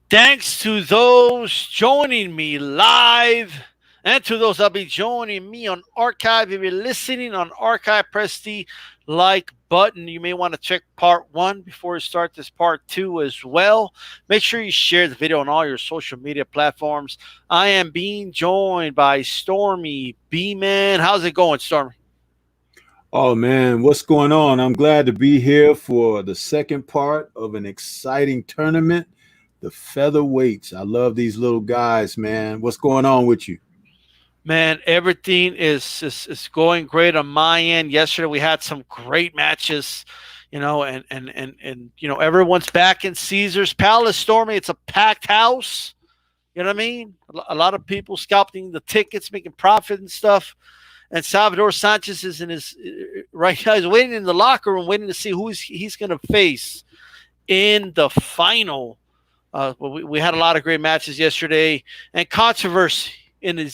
Thanks to those joining me live and to those that'll be joining me on archive. If you're listening on archive, press the like button. You may want to check part one before you start this part two as well. Make sure you share the video on all your social media platforms. I am being joined by Stormy B Man. How's it going, Stormy? Oh man, what's going on? I'm glad to be here for the second part of an exciting tournament, the featherweights. I love these little guys, man. What's going on with you? Man, everything is going great on my end. Yesterday we had some great matches, and everyone's back in Caesar's Palace, Stormy. It's a packed house. You know what I mean? A lot of people scalping the tickets, making profit and stuff. And Salvador Sanchez is in his right now. He's waiting in the locker room, waiting to see who he's going to face in the final. We had a lot of great matches yesterday, and controversy in the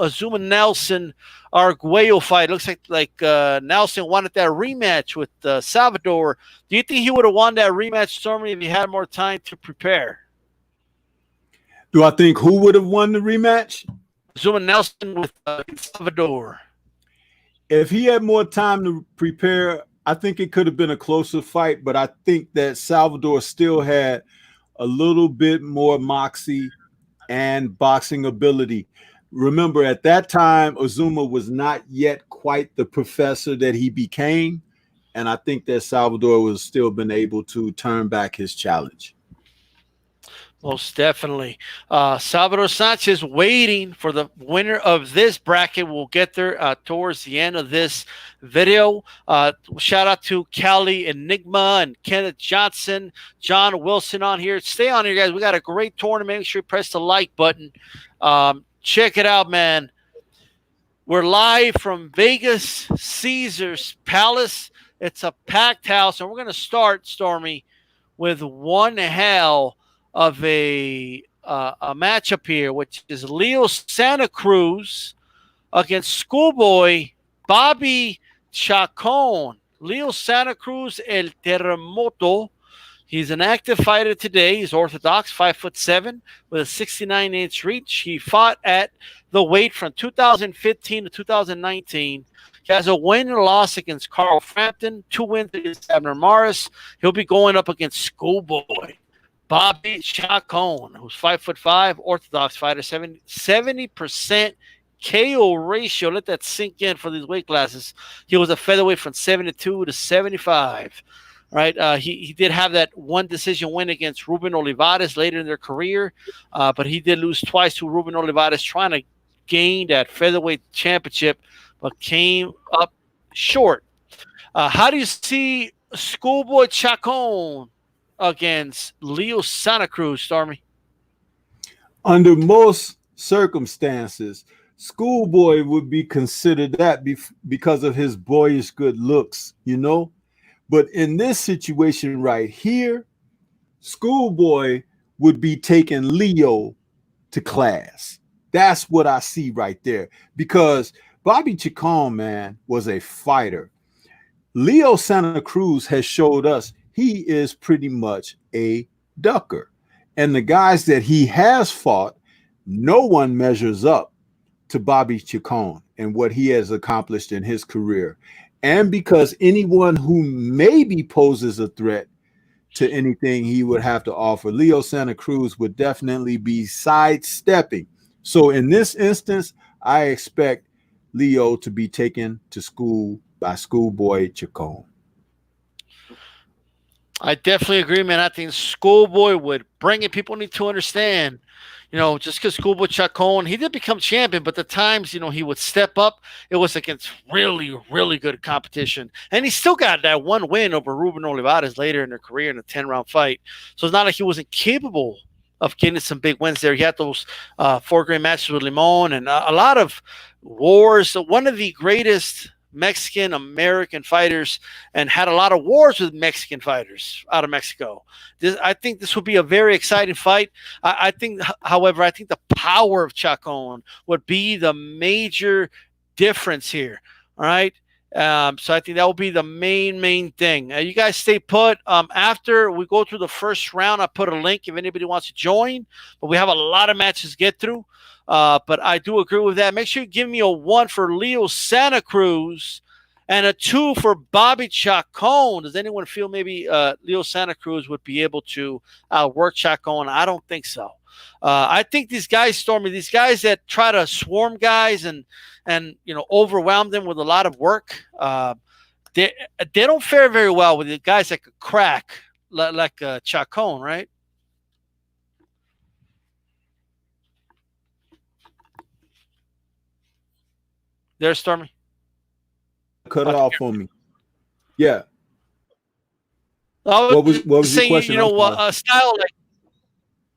Azuma Nelson Arguello fight. Looks like Nelson wanted that rematch with Salvador. Do you think he would have won that rematch, Stormy, if he had more time to prepare? Do I think who would have won the rematch? Azuma Nelson with Salvador. If he had more time to prepare, I think it could have been a closer fight, but I think that Salvador still had a little bit more moxie and boxing ability. Remember, at that time, Azuma was not yet quite the professor that he became, and I think that Salvador was still been able to turn back his challenge. Most definitely. Salvador Sanchez waiting for the winner of this bracket. We'll get there towards the end of this video. Shout out to Cali Enigma and Kenneth Johnson, John Wilson on here. Stay on here, guys. We got a great tournament. Make sure you press the like button. Check it out, man. We're live from Vegas, Caesar's Palace. It's a packed house, and we're going to start, Stormy, with one hell of a matchup here, which is Leo Santa Cruz against schoolboy Bobby Chacon. Leo Santa Cruz, El Terremoto. He's an active fighter today. He's orthodox, 5'7", with a 69-inch reach. He fought at the weight from 2015 to 2019. He has a win and a loss against Carl Frampton, 2 wins against Abner Morris. He'll be going up against schoolboy Bobby Chacon, who's 5'5", orthodox fighter, 70% KO ratio. Let that sink in for these weight classes. He was a featherweight from 72 to 75. Right, he did have that one decision win against Ruben Olivares later in their career, but he did lose twice to Ruben Olivares trying to gain that featherweight championship, but came up short. How do you see schoolboy Chacon against Leo Santa Cruz, Stormy? Under most circumstances, schoolboy would be considered that because of his boyish good looks, you know? But in this situation right here, schoolboy would be taking Leo to class. That's what I see right there. Because Bobby Chacon, man, was a fighter. Leo Santa Cruz has showed us he is pretty much a ducker. And the guys that he has fought, no one measures up to Bobby Chacon and what he has accomplished in his career. And because anyone who maybe poses a threat to anything he would have to offer, Leo Santa Cruz would definitely be sidestepping. So in this instance, I expect Leo to be taken to school by schoolboy Chacon. I definitely agree, man. I think schoolboy would bring it. People need to understand, just because schoolboy Chacon, he did become champion, but the times, he would step up, it was against really, really good competition. And he still got that one win over Ruben Olivares later in their career in a 10-round fight. So it's not like he wasn't capable of getting some big wins there. He had those 4 great matches with Limon and a lot of wars. So one of the greatest Mexican American fighters, and had a lot of wars with Mexican fighters out of Mexico. I think this would be a very exciting fight. I think, however, I think the power of Chacon would be the major difference here. All right. So I think that will be the main thing. You guys stay put. After we go through the first round, I put a link if anybody wants to join. But we have a lot of matches to get through. But I do agree with that. Make sure you give me a 1 for Leo Santa Cruz and a 2 for Bobby Chacon. Does anyone feel maybe Leo Santa Cruz would be able to work Chacon? I don't think so. I think these guys, Stormy, these guys that try to swarm guys and overwhelm them with a lot of work, they don't fare very well with the guys that could crack like Chacon, right? There, Stormy. Cut it off for me. Yeah. What was your question? A style like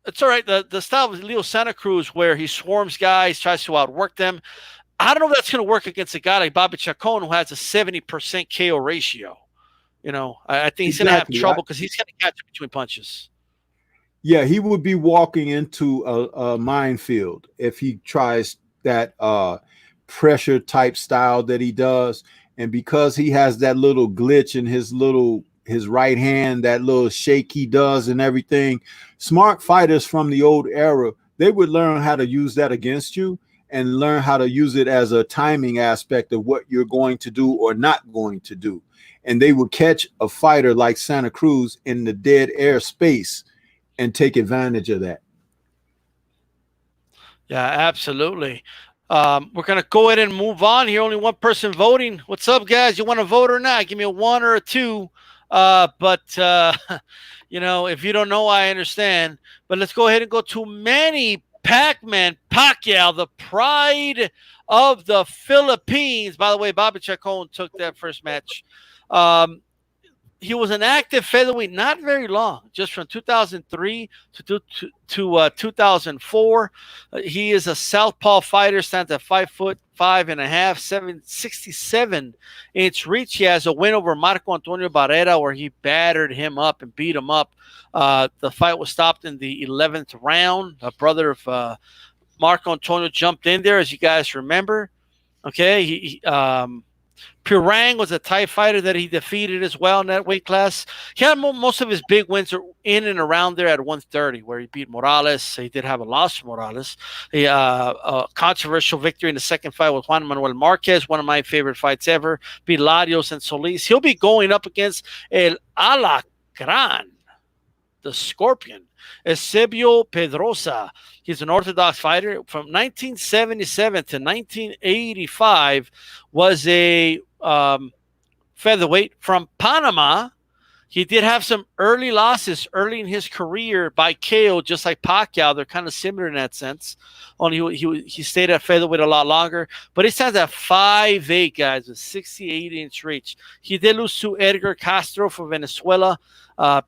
it's all right. The style of Leo Santa Cruz where he swarms guys, tries to outwork them. I don't know if that's going to work against a guy like Bobby Chacon who has a 70% KO ratio. I think he's going to have trouble because he's going to catch between punches. Yeah, he would be walking into a minefield if he tries that pressure type style that he does. And because he has that little glitch in his right hand, that little shake he does and everything, smart fighters from the old era, they would learn how to use that against you and learn how to use it as a timing aspect of what you're going to do or not going to do. And they would catch a fighter like Santa Cruz in the dead air space and take advantage of that. Yeah, absolutely. We're going to go ahead and move on here. Only one person voting. What's up, guys? You want to vote or not? Give me a 1 or a 2. But if you don't know, I understand. But let's go ahead and go to Manng Pacquiao, the pride of the Philippines. By the way, Bobby Chacon took that first match. He was an active featherweight not very long, just from 2003 to 2004. He is a southpaw fighter, stands at 5'5.5", 767-inch reach. He has a win over Marco Antonio Barrera, where he battered him up and beat him up. The fight was stopped in the 11th round. A brother of Marco Antonio jumped in there, as you guys remember. Okay, Pirang was a Thai fighter that he defeated as well in that weight class. He had most of his big wins in and around there at 130, where he beat Morales. He did have a loss to Morales. A controversial victory in the second fight with Juan Manuel Marquez, one of my favorite fights ever. Beat Larios and Solis. He'll be going up against El Alacran, the Scorpion. Eusebio Pedrosa. He's an orthodox fighter. From 1977 to 1985, was a featherweight from Panama. He did have some early losses early in his career by KO, just like Pacquiao. They're kind of similar in that sense. Only he stayed at featherweight a lot longer. But he stands at 5'8", guys, with 68-inch reach. He did lose to Edgar Castro from Venezuela.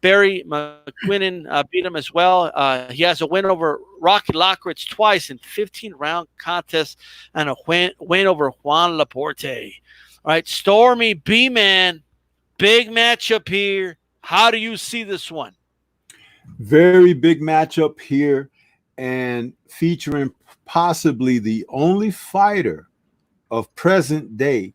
Barry McQuinnan beat him as well. He has a win over Rocky Lockridge twice in 15-round contests and a win over Juan Laporte. All right, Stormy B-Man, big matchup here. How do you see this one? Very big matchup here, and featuring possibly the only fighter of present day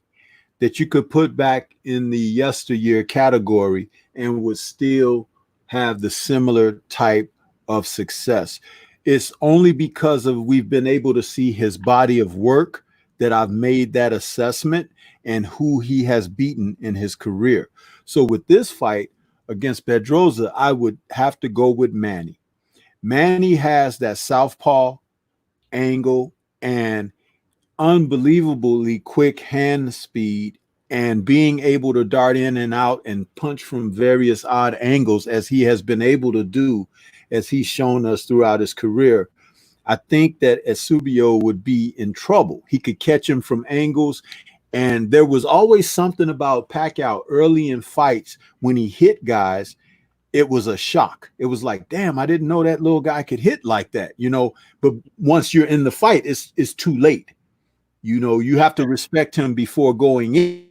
that you could put back in the yesteryear category and would still have the similar type of success. It's only because of we've been able to see his body of work that I've made that assessment and who he has beaten in his career. So with this fight against Pedrosa, I would have to go with Manny. Manny has that southpaw angle and unbelievably quick hand speed and being able to dart in and out and punch from various odd angles, as he has been able to do, as he's shown us throughout his career. I think that Eusebio would be in trouble. He could catch him from angles. And there was always something about Pacquiao early in fights when he hit guys. It was a shock. It was like, damn, I didn't know that little guy could hit like that, But once you're in the fight, it's too late. You have to respect him before going in.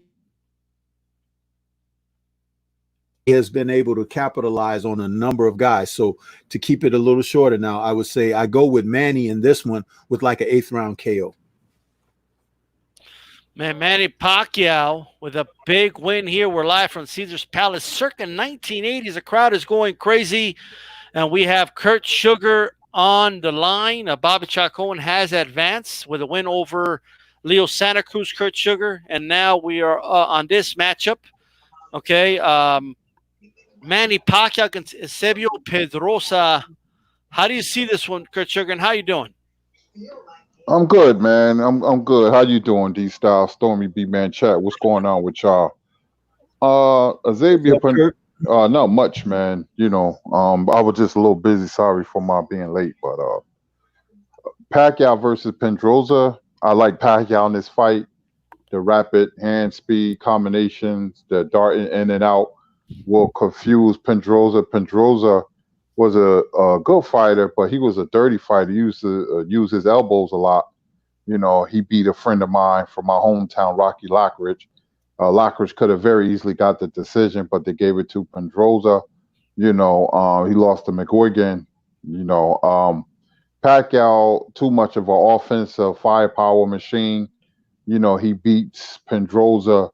He has been able to capitalize on a number of guys. So to keep it a little shorter now, I would say I go with Manny in this one with like an 8th round KO. Man, Manny Pacquiao with a big win here. We're live from Caesar's Palace, circa 1980s. The crowd is going crazy, and we have Kurt Sugar on the line. Bobby Chacon has advanced with a win over Leo Santa Cruz, Kurt Sugar, and now we are on this matchup. Okay, Manny Pacquiao against Eusebio Pedrosa. How do you see this one, Kurt Sugar, and how you doing? I'm good, man. I'm good. How you doing, D Style, Stormy B Man Chat? What's going on with y'all? What's Xavier, up, Kurt? not much, man. I was just a little busy. Sorry for my being late, but Pacquiao versus Pedrosa. I like Pacquiao in this fight. The rapid hand speed combinations, the darting in and out will confuse Pedrosa. Pedrosa was a good fighter, but he was a dirty fighter. He used to use his elbows a lot. He beat a friend of mine from my hometown, Rocky Lockridge. Lockridge could have very easily got the decision, but they gave it to Pedrosa. He lost to McGuigan. You know, um, Pacquiao, too much of an offensive firepower machine. He beats Pedrosa.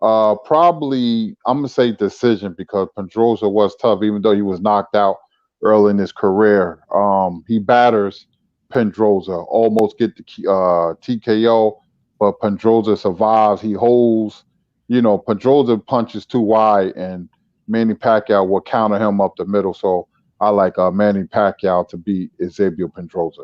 Probably, I'm gonna say decision because Pedrosa was tough, even though he was knocked out early in his career. He batters Pedrosa, almost get the TKO, but Pedrosa survives. He holds. Pedrosa punches too wide, and Manny Pacquiao will counter him up the middle. So I like Manny Pacquiao to beat Eusebio Pedrosa.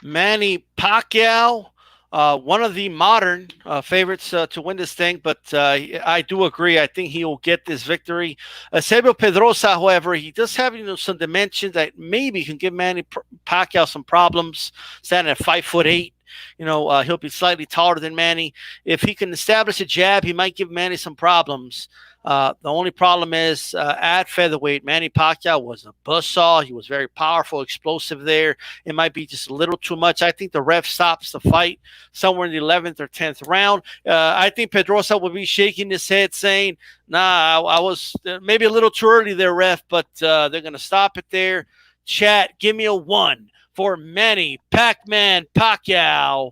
Manny Pacquiao, one of the modern favorites to win this thing, but I do agree. I think he will get this victory. Sergio Pedrosa, however, he does have some dimensions that maybe can give Manny Pacquiao some problems. Standing at 5'8". He'll be slightly taller than Manny. If he can establish a jab, he might give Manny some problems. The only problem is at featherweight, Manny Pacquiao was a buzzsaw. He was very powerful, explosive there. It might be just a little too much. I think the ref stops the fight somewhere in the 11th or 10th round. I think Pedrosa will be shaking his head saying, nah, I was maybe a little too early there, ref, but they're going to stop it there. Chat, give me a 1 for Manny Pac-Man Pacquiao,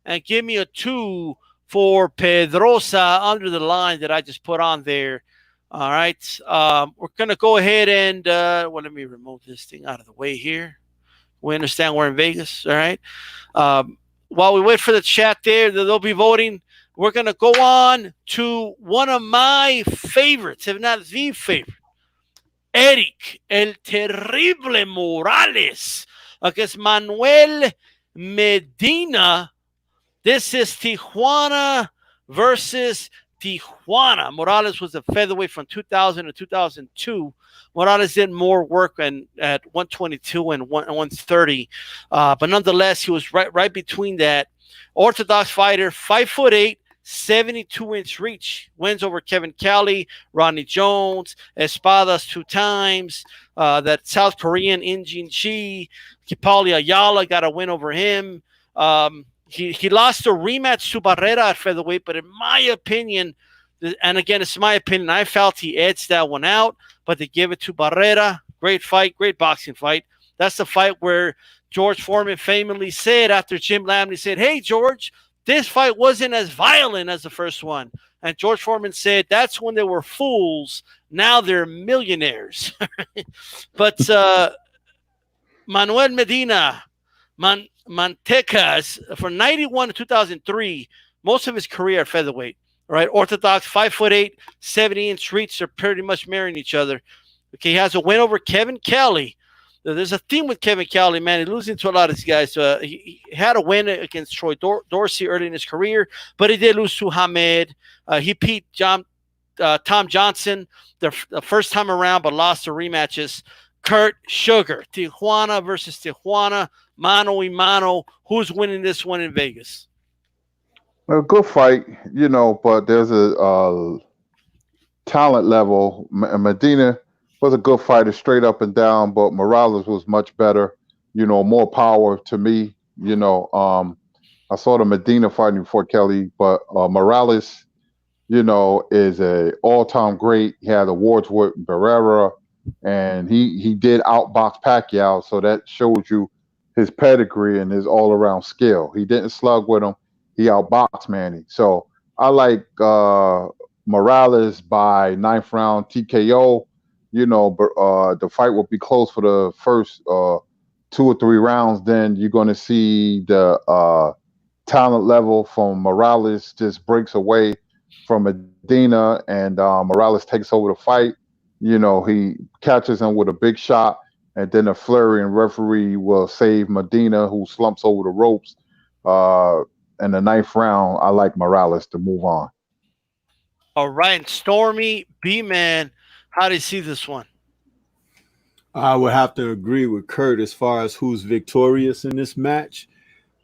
and give me a 2 for Pedrosa under the line that I just put on there. All right. We're going to go ahead and, let me remove this thing out of the way here. We understand we're in Vegas. All right. While we wait for the chat there, they'll be voting. We're going to go on to one of my favorites, if not the favorite. Erik El Terrible Morales against Manuel Medina. This is Tijuana versus Tijuana. Morales was a featherweight from 2000 to 2002. Morales did more work at 122 and 130, but nonetheless, he was right between that. Orthodox fighter, 5'8", 72-inch reach. Wins over Kevin Cowley, Ronnie Jones, Espadas 2 times. That South Korean Injin Chi, Kipali Ayala got a win over him. He lost a rematch to Barrera at featherweight, but in my opinion, and again, it's my opinion, I felt he edged that one out, but they gave it to Barrera. Great fight, great boxing fight. That's the fight where George Foreman famously said after Jim Lamley said, hey, George, this fight wasn't as violent as the first one. And George Foreman said, that's when they were fools. Now they're millionaires. But Manuel Medina, Mantecas, from 91 to 2003, most of his career at featherweight. Right, orthodox, 5'8", 70-inch reach. They're pretty much marrying each other. Okay, he has a win over Kevin Cowley. There's a theme with Kevin Cowley, man. He's losing to a lot of these guys. He had a win against Troy Dorsey early in his career, but he did lose to Hamed. He beat Tom Johnson the first time around, but lost the rematches. Kurt Sugar, Tijuana versus Tijuana, mano y mano. Who's winning this one in Vegas? A good fight, but there's a talent level. Medina was a good fighter, straight up and down, but Morales was much better. More power to me. I saw the Medina fighting before Kelly, but Morales, is a all-time great. He had awards with Barrera, and he did outbox Pacquiao, so that shows you his pedigree and his all-around skill. He didn't slug with him. he outboxed Manny. So I like Morales by ninth round TKO. But the fight will be close for the first 2 or 3 rounds. Then you're going to see the talent level from Morales just breaks away from Medina, and Morales takes over the fight. He catches him with a big shot, and then a flurry, and referee will save Medina, who slumps over the ropes. Uh, in the ninth round, I like Morales to move on. All right, Stormy B man, how do you see this one? I would have to agree with Kurt as far as who's victorious in this match.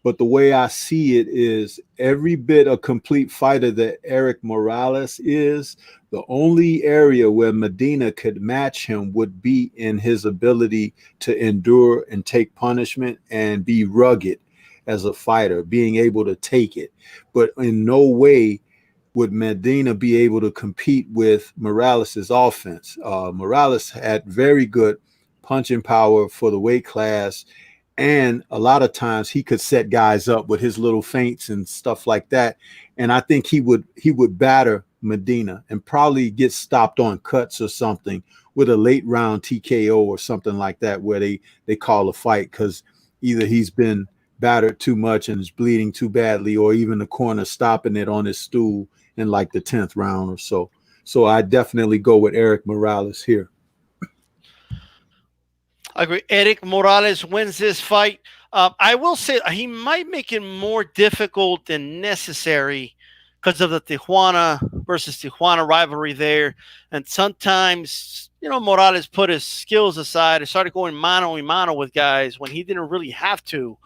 But the way I see it is every bit a complete fighter that Erik Morales is, the only area where Medina could match him would be in his ability to endure and take punishment and be rugged as a fighter, being able to take it. But in no way would Medina be able to compete with Morales' offense. Morales had very good punching power for the weight class, and a lot of times he could set guys up with his little feints and stuff like that. And I think he would batter Medina and probably get stopped on cuts or something with a late round TKO or something like that, where they call a fight because either he's been battered too much and is bleeding too badly, or even the corner stopping it on his stool in like the 10th round or so. So I definitely go with Erik Morales here. I agree. Erik Morales wins this fight. I will say he might make it more difficult than necessary because of the Tijuana versus Tijuana rivalry there. And sometimes, Morales put his skills aside and started going mano a mano with guys when he didn't really have to.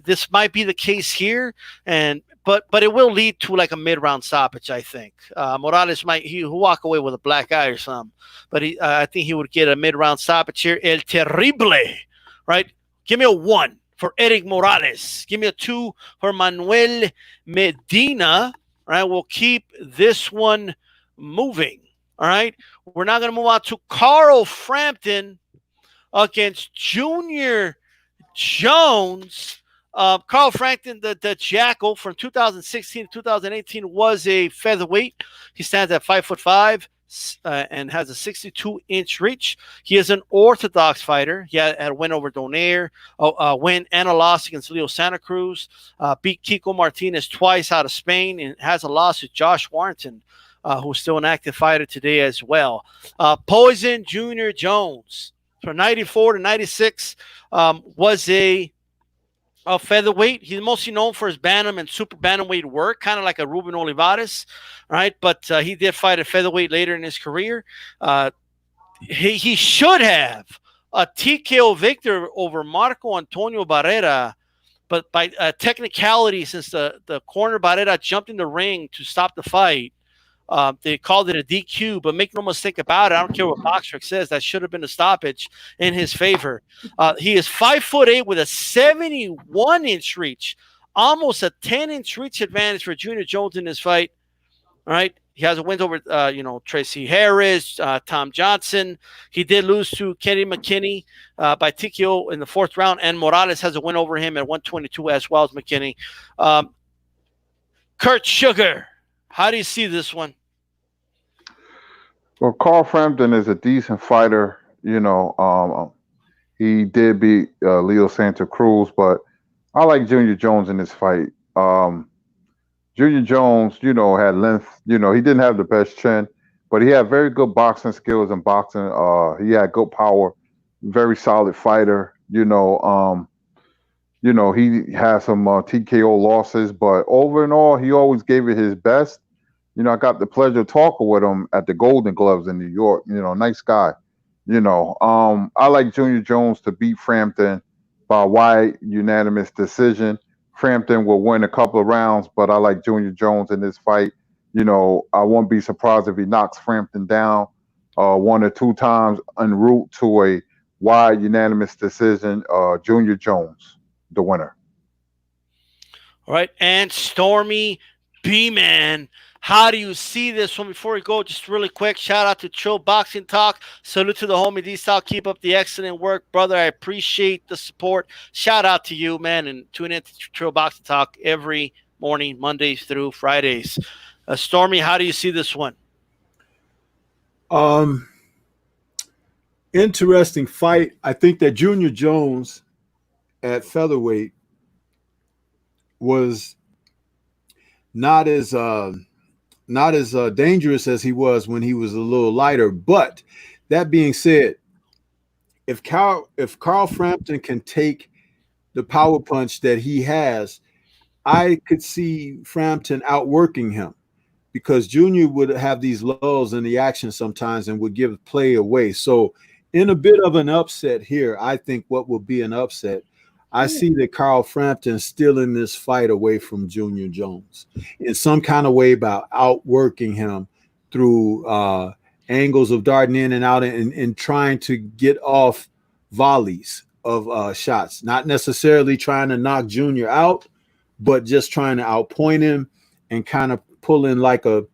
This might be the case here, but it will lead to like a mid-round stoppage, I think. Morales he'll walk away with a black eye or something, but I think he would get a mid-round stoppage here. El Terrible, right? Give me a 1 for Erik Morales. Give me a 2 for Manuel Medina. All right, we'll keep this one moving. All right, we're now going to move on to Carl Frampton against Junior Jones. Carl Frampton, the Jackal from 2016 to 2018, was a featherweight. He stands at 5'5" and has a 62-inch reach. He is an orthodox fighter. He had a win over Donaire, win and a loss against Leo Santa Cruz, beat Kiko Martinez twice out of Spain, and has a loss to Josh Warrington, who's still an active fighter today as well. Poison Junior Jones from 94 to 96 was a featherweight. He's mostly known for his bantam and super bantamweight work, kind of like a Ruben Olivares, right? But he did fight at featherweight later in his career. He should have a TKO victory over Marco Antonio Barrera, but by technicality, since the corner Barrera jumped in the ring to stop the fight, they called it a DQ, but make no mistake about it. I don't care what BoxRec says. That should have been a stoppage in his favor. He is 5'8" with a 71-inch reach, almost a 10-inch reach advantage for Junior Jones in this fight. All right. He has a win over, Tracy Harris, Tom Johnson. He did lose to Kenny McKinney by TKO in the 4th round, and Morales has a win over him at 122 as well as McKinney. Kurt Sugar, how do you see this one? Well, Carl Frampton is a decent fighter. He did beat Leo Santa Cruz, but I like Junior Jones in this fight. Junior Jones, had length. He didn't have the best chin, but he had very good boxing skills and boxing. He had good power, very solid fighter. He had some TKO losses, but over and all, he always gave it his best. I got the pleasure of talking with him at the Golden Gloves in New York. Nice guy. I like Junior Jones to beat Frampton by wide unanimous decision. Frampton will win a couple of rounds, but I like Junior Jones in this fight. I won't be surprised if he knocks Frampton down 1 or 2 times en route to a wide unanimous decision. Junior Jones, the winner. All right, and Stormy B-Man, how do you see this one? Before we go, just really quick, shout out to Chill Boxing Talk. Salute to the homie D-Style. Keep up the excellent work, brother. I appreciate the support. Shout out to you, man, and tune in to Chill Boxing Talk every morning, Mondays through Fridays. Stormy, how do you see this one? Um, Interesting fight. I think that Junior Jones at featherweight was not as dangerous as he was when he was a little lighter. But that being said, if Carl Frampton can take the power punch that he has, I could see Frampton outworking him because Junior would have these lulls in the action sometimes and would give play away. So, in a bit of an upset here, I think what will be an upset, I see that Carl Frampton still in this fight away from Junior Jones in some kind of way by outworking him through angles of darting in and out and trying to get off volleys of shots, not necessarily trying to knock Junior out, but just trying to outpoint him and kind of pull in like a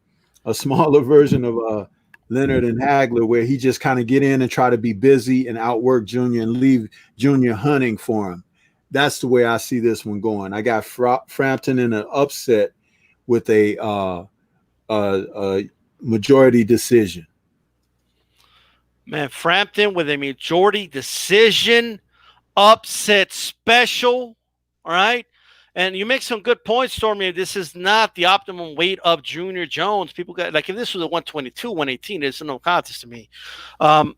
smaller version of Leonard and Hagler, where he just kind of get in and try to be busy and outwork Junior and leave Junior hunting for him. That's the way I see this one going. I got Frampton in an upset with a majority decision. Man, Frampton with a majority decision, upset special. All right. And you make some good points, Stormy. This is not the optimum weight of Junior Jones. People got like if this was a 122, 118, it's no contest to me. I'm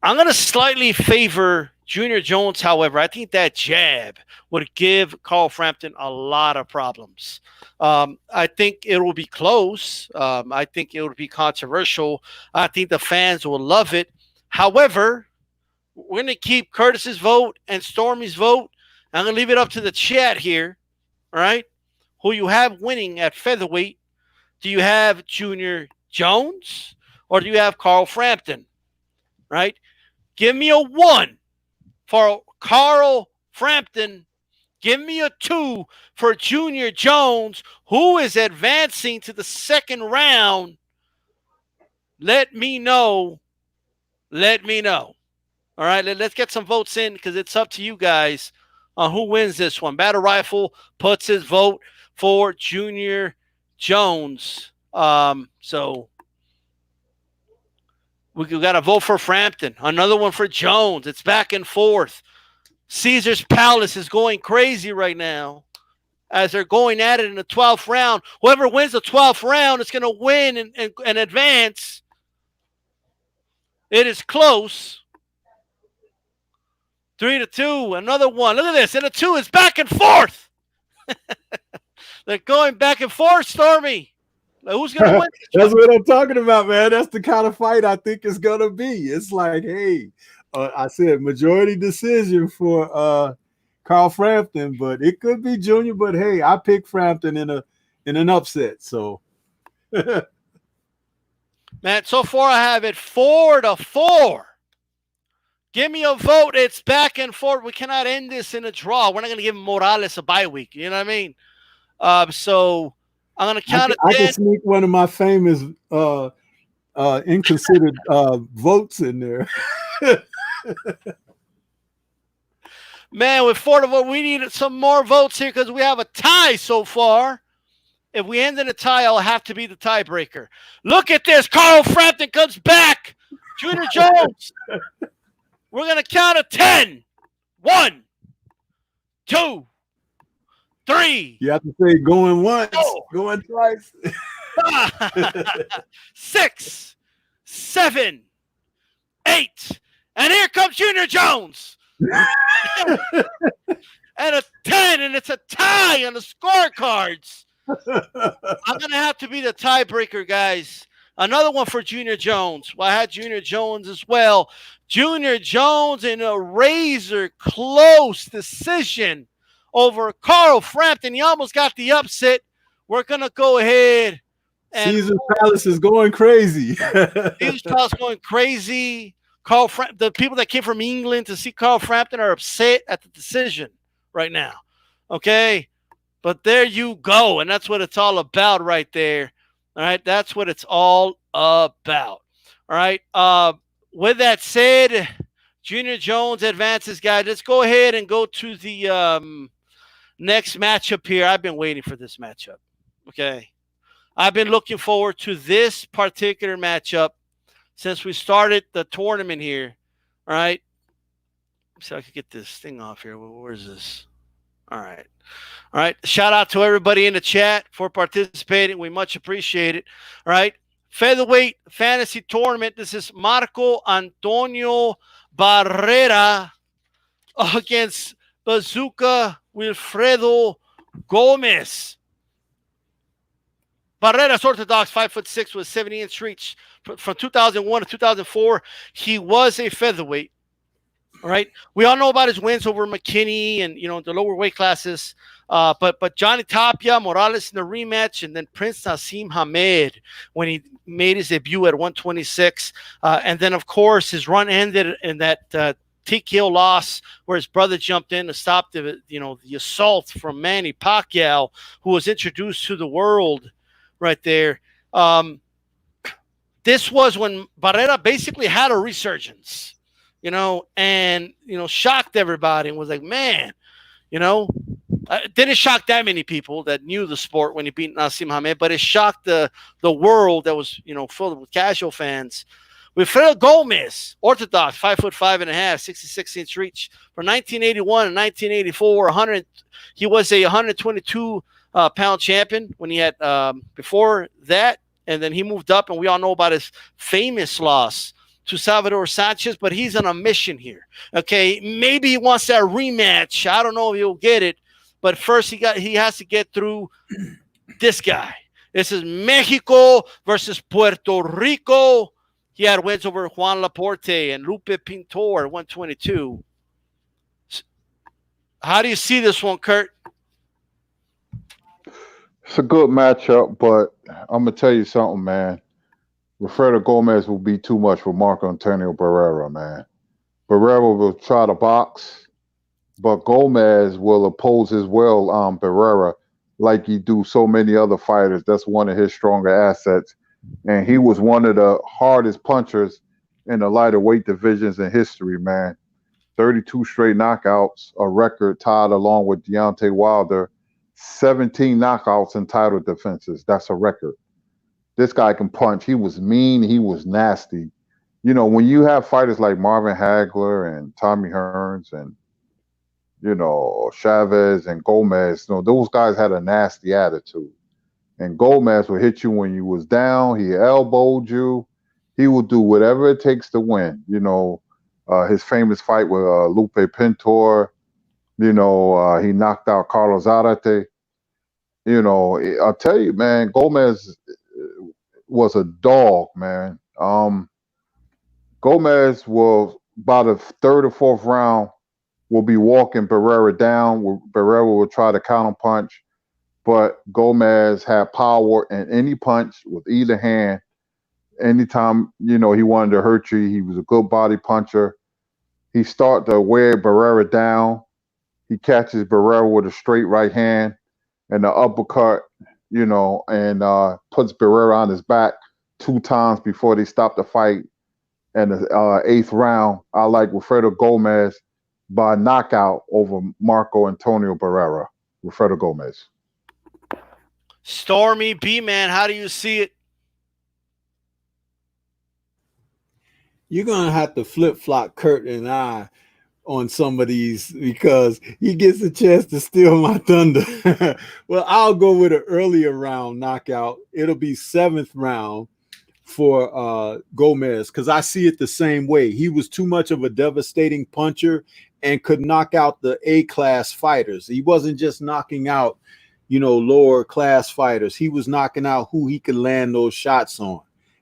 going to slightly favor Junior Jones. However, I think that jab would give Carl Frampton a lot of problems. I think it will be close. I think it will be controversial. I think the fans will love it. However, we're going to keep Curtis's vote and Stormy's vote. I'm going to leave it up to the chat here. All right. Who you have winning at featherweight? Do you have Junior Jones or do you have Carl Frampton? Right. Give me a 1 for Carl Frampton. Give me a 2 for Junior Jones, who is advancing to the second round. Let me know. Let me know. All right, let's get some votes in because it's up to you guys on who wins this one. Battle Rifle puts his vote for Junior Jones. So we got to vote for Frampton. Another one for Jones. It's back and forth. Caesar's Palace is going crazy right now as they're going at it in the 12th round. Whoever wins the 12th round is going to win and advance. It is close. 3-2. Another one. Look at this. And a 2 is back and forth. They're going back and forth, Stormy. Like, who's going to win? That's what I'm talking about, man. That's the kind of fight I think it's going to be. It's like, hey, I said majority decision for Carl Frampton, but it could be Junior. But hey, I picked Frampton in an upset. So, man, so far I have it 4-4. Give me a vote. It's back and forth. We cannot end this in a draw. We're not going to give Morales a bye week. You know what I mean? So I'm going to count it. I can sneak one of my famous inconsidered votes in there. Man, with 4-4, we need some more votes here because we have a tie so far. If we end in a tie, I'll have to be the tiebreaker. Look at this. Carl Frampton comes back. Junior Jones. We're going to count to 10. 1, 2, 3. You have to say going once, 4, going twice. 6, 7, 8. And here comes Junior Jones. And a 10, and it's a tie on the scorecards. I'm going to have to be the tiebreaker, guys. Another one for Junior Jones. Well, I had Junior Jones as well. Junior Jones in a razor close decision over Carl Frampton. He almost got the upset. We're going to go ahead. Caesar's Palace is going crazy. Caesar's Palace going crazy. The people that came from England to see Carl Frampton are upset at the decision right now. Okay? But there you go. And that's what it's all about right there. All right? That's what it's all about. All right? With that said, Junior Jones advances, guys. Let's go ahead and go to the Next matchup here. I've been waiting for this matchup. Okay. I've been looking forward to this particular matchup since we started the tournament here. All right. So I could get this thing off here. Where is this? All right. All right. Shout out to everybody in the chat for participating. We much appreciate it. All right. Featherweight fantasy tournament. This is Marco Antonio Barrera against Bazooka Wilfredo Gomez. Barrera's orthodox, 5'6" with 70-inch reach. From 2001 to 2004, he was a featherweight. All right. We all know about his wins over McKinney and, the lower weight classes. But Johnny Tapia, Morales in the rematch, and then Prince Nassim Hamed when he made his debut at 126. And then, of course, his run ended in that TKO loss where his brother jumped in to stop the assault from Manng Pacquiao, who was introduced to the world right there. This was when Barrera basically had a resurgence. And shocked everybody and was like, man, didn't shock that many people that knew the sport when he beat Nassim Hamed, but it shocked the world that was, filled with casual fans. Wilfredo Gomez, orthodox, 5'5.5", 66-inch reach. From 1981 and 1984, he was a 122 pound champion when he had before that, and then he moved up, and we all know about his famous loss to Salvador Sanchez, but he's on a mission here. Okay, maybe he wants that rematch. I don't know if he'll get it, but first he has to get through this guy. This is Mexico versus Puerto Rico. He had wins over Juan Laporte and Lupe Pintor at 122. How do you see this one, Kurt? It's a good matchup, but I'm gonna tell you something, man. Wilfredo Gomez will be too much for Marco Antonio Barrera, man. Barrera will try to box, but Gomez will oppose as well Barrera like he do so many other fighters. That's one of his stronger assets. And he was one of the hardest punchers in the lighter weight divisions in history, man. 32 straight knockouts, a record tied along with Deontay Wilder. 17 knockouts in title defenses. That's a record. This guy can punch. He was mean. He was nasty. When you have fighters like Marvin Hagler and Tommy Hearns and, Chavez and Gomez, those guys had a nasty attitude. And Gomez will hit you when you was down. He elbowed you. He will do whatever it takes to win. His famous fight with Lupe Pintor, he knocked out Carlos Zarate. I'll tell you, man, Gomez was a dog, man. Gomez will, by the third or fourth round, will be walking Barrera down. Barrera will try to counterpunch, but Gomez had power in any punch with either hand. Anytime, he wanted to hurt you, he was a good body puncher. He started to wear Barrera down. He catches Barrera with a straight right hand and the uppercut, and puts Barrera on his back 2 times before they stop the fight. And the 8th round, I like Wilfredo Gomez by knockout over Marco Antonio Barrera. Wilfredo Gomez. Stormy B-Man, how do you see it? You're going to have to flip-flop Kurt and I on some of these because he gets a chance to steal my thunder. Well, I'll go with an earlier round knockout. It'll be 7th round for Gomez because I see it the same way. He was too much of a devastating puncher and could knock out the A-class fighters. He wasn't just knocking out, lower class fighters. He was knocking out who he could land those shots on.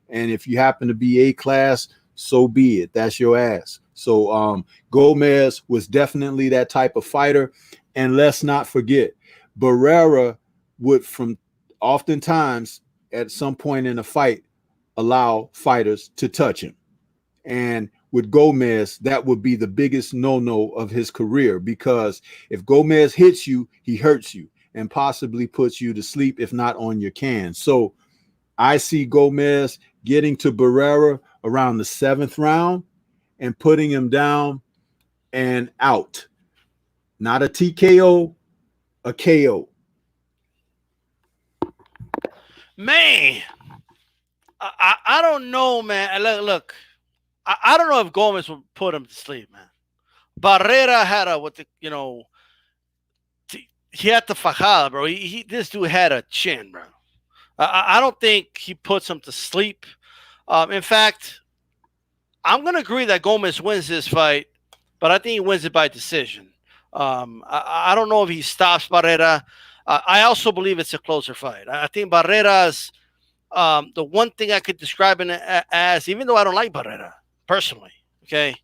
And if you happen to be A-class, so be it. That's your ass. So Gomez was definitely that type of fighter. And let's not forget, Barrera would oftentimes at some point in a fight allow fighters to touch him. And with Gomez, that would be the biggest no-no of his career because if Gomez hits you, he hurts you and possibly puts you to sleep, if not on your can. So I see Gomez getting to Barrera around the 7th round and putting him down and out. Not a TKO, a KO? Man, I don't know, man. Look, I don't know if Gomez would put him to sleep, man. Barrera had he had the fajada, bro. This dude had a chin, bro. I don't think he puts him to sleep. In fact, I'm going to agree that Gomez wins this fight, but I think he wins it by decision. I don't know if he stops Barrera. I also believe it's a closer fight. I think Barrera's the one thing I could describe it as, even though I don't like Barrera personally, okay,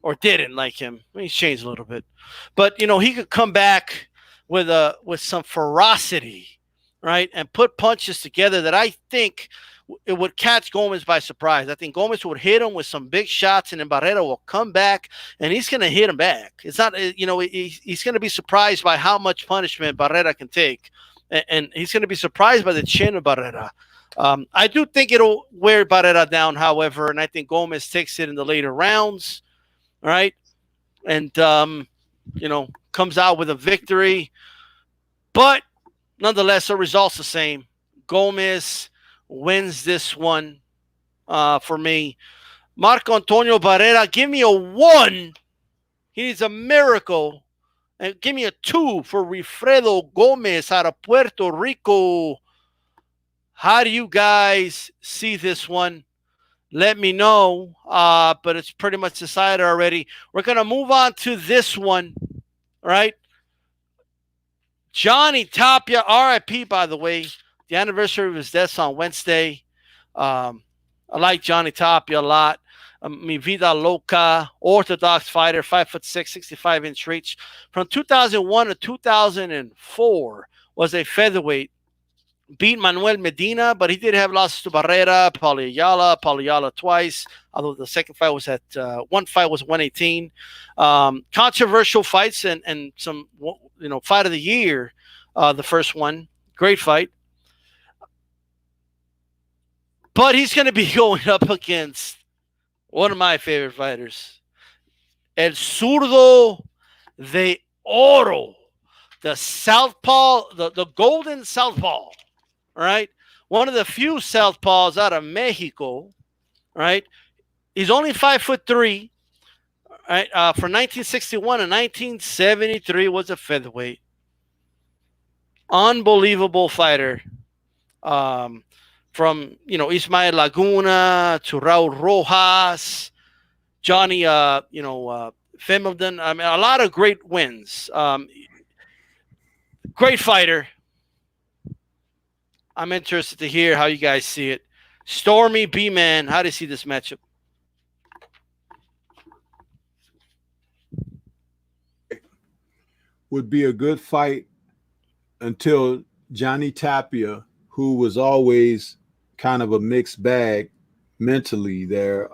or didn't like him. I mean, he's changed a little bit, but he could come back with some ferocity, right, and put punches together that I think it would catch Gomez by surprise. I think Gomez would hit him with some big shots, and then Barrera will come back, and he's going to hit him back. It's not, he's going to be surprised by how much punishment Barrera can take, and he's going to be surprised by the chin of Barrera. I do think it'll wear Barrera down, however, and I think Gomez takes it in the later rounds, right, and comes out with a victory. But nonetheless, the result's the same. Gomez wins this one for me. Marco Antonio Barrera, give me a 1. He needs a miracle. And give me a 2 for Wilfredo Gomez out of Puerto Rico. How do you guys see this one? Let me know. But it's pretty much decided already. We're going to move on to this one. All right. Johnny Tapia, RIP, by the way. The anniversary of his death on Wednesday. I like Johnny Tapia a lot. Mi vida loca, orthodox fighter, 5'6", 65-inch reach. From 2001 to 2004 was a featherweight. Beat Manuel Medina, but he did have losses to Barrera, Paulo Ayala twice. Although the second fight was one fight was 118. Controversial fights and some fight of the year. The first one, great fight. But he's going to be going up against one of my favorite fighters, El Zurdo de Oro, the southpaw, the golden southpaw, all right? One of the few southpaws out of Mexico, right? He's only 5'3", right? From 1961 to 1973 was a featherweight. Unbelievable fighter. From Ismael Laguna to Raul Rojas, Johnny Femilden. I mean, a lot of great wins. Great fighter. I'm interested to hear how you guys see it. Stormy B-Man, how do you see this matchup? Would be a good fight until Johnny Tapia, who was always kind of a mixed bag mentally there,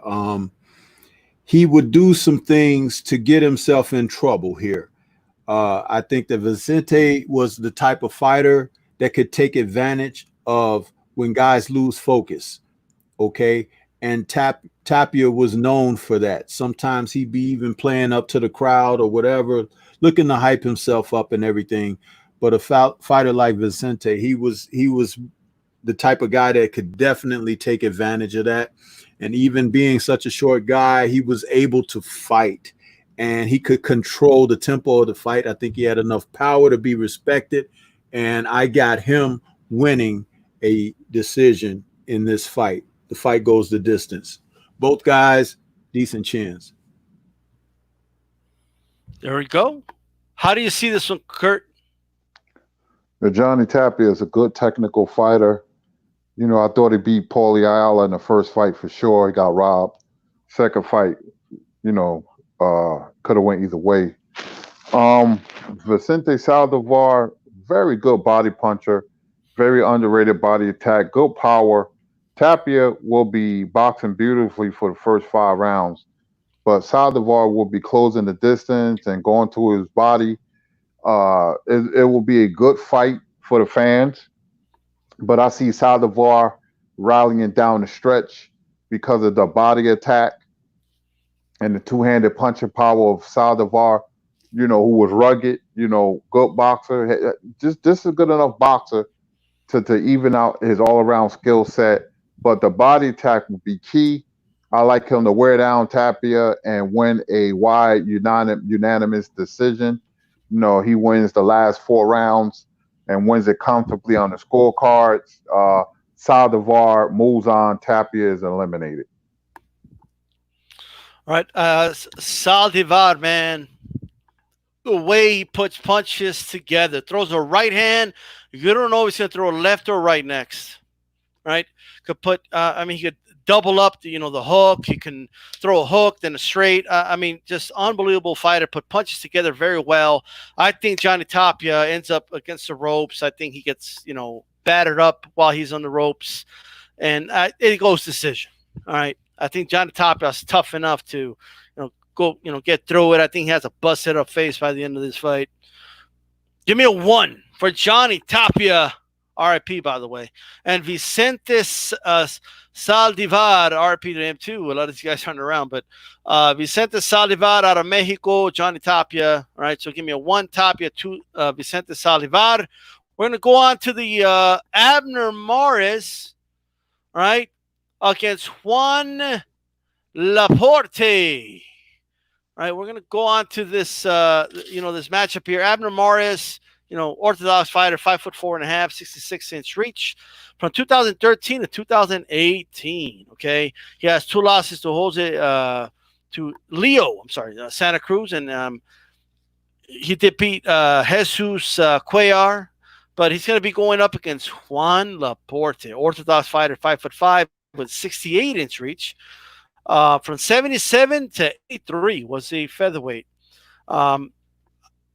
he would do some things to get himself in trouble here. I think that Vicente was the type of fighter that could take advantage of when guys lose focus, okay? And Tapia was known for that. Sometimes he'd be even playing up to the crowd or whatever, looking to hype himself up and everything. But a fighter like Vicente, he was the type of guy that could definitely take advantage of that. And even being such a short guy, he was able to fight and he could control the tempo of the fight. I think he had enough power to be respected. And I got him winning a decision in this fight. The fight goes the distance. Both guys, decent chins. There we go. How do you see this one, Kurt? Johnny Tapia is a good technical fighter. I thought he beat Paulo Ayala in the first fight for sure. He got robbed. Second fight, could have went either way. Vicente Saldivar, very good body puncher, very underrated body attack, good power. Tapia will be boxing beautifully for the first 5 rounds, but Saldivar will be closing the distance and going to his body. It will be a good fight for the fans. But I see Saldivar rallying down the stretch because of the body attack and the two-handed punching power of Saldivar. who was rugged, good boxer. Just a good enough boxer to even out his all around skill set. But the body attack would be key. I like him to wear down Tapia and win a wide unanimous decision. He wins the last 4 rounds and wins it comfortably on the scorecards. Saldivar moves on. Tapia is eliminated. All right. Saldivar, man, the way he puts punches together, throws a right hand. You don't know if he's going to throw a left or right next. Right? Could put. He could double up the hook. He can throw a hook, then a straight. Just unbelievable fighter. Put punches together very well. I think Johnny Tapia ends up against the ropes. I think he gets battered up while he's on the ropes, and it goes decision. All right. I think Johnny Tapia is tough enough to go get through it. I think he has a busted up face by the end of this fight. Give me a 1 for Johnny Tapia. RIP, by the way. And Vicente Saldivar, RIP to him too. A lot of these guys aren't around, but Vicente Saldivar out of Mexico, Johnny Tapia. All right, so give me a 1 Tapia, 2 Vicente Saldivar. We're going to go on to the Abner Mares, right, against Juan Laporte. All right, we're going to go on to this, this matchup here. Abner Mares, orthodox fighter, 5'4.5", 66-inch reach, from 2013 to 2018. Okay, he has 2 losses to Santa Cruz, and he did beat Jesus Cuellar, but he's going to be going up against Juan Laporte, orthodox fighter, 5'5", with 68-inch reach. From 77 to 83 was the featherweight.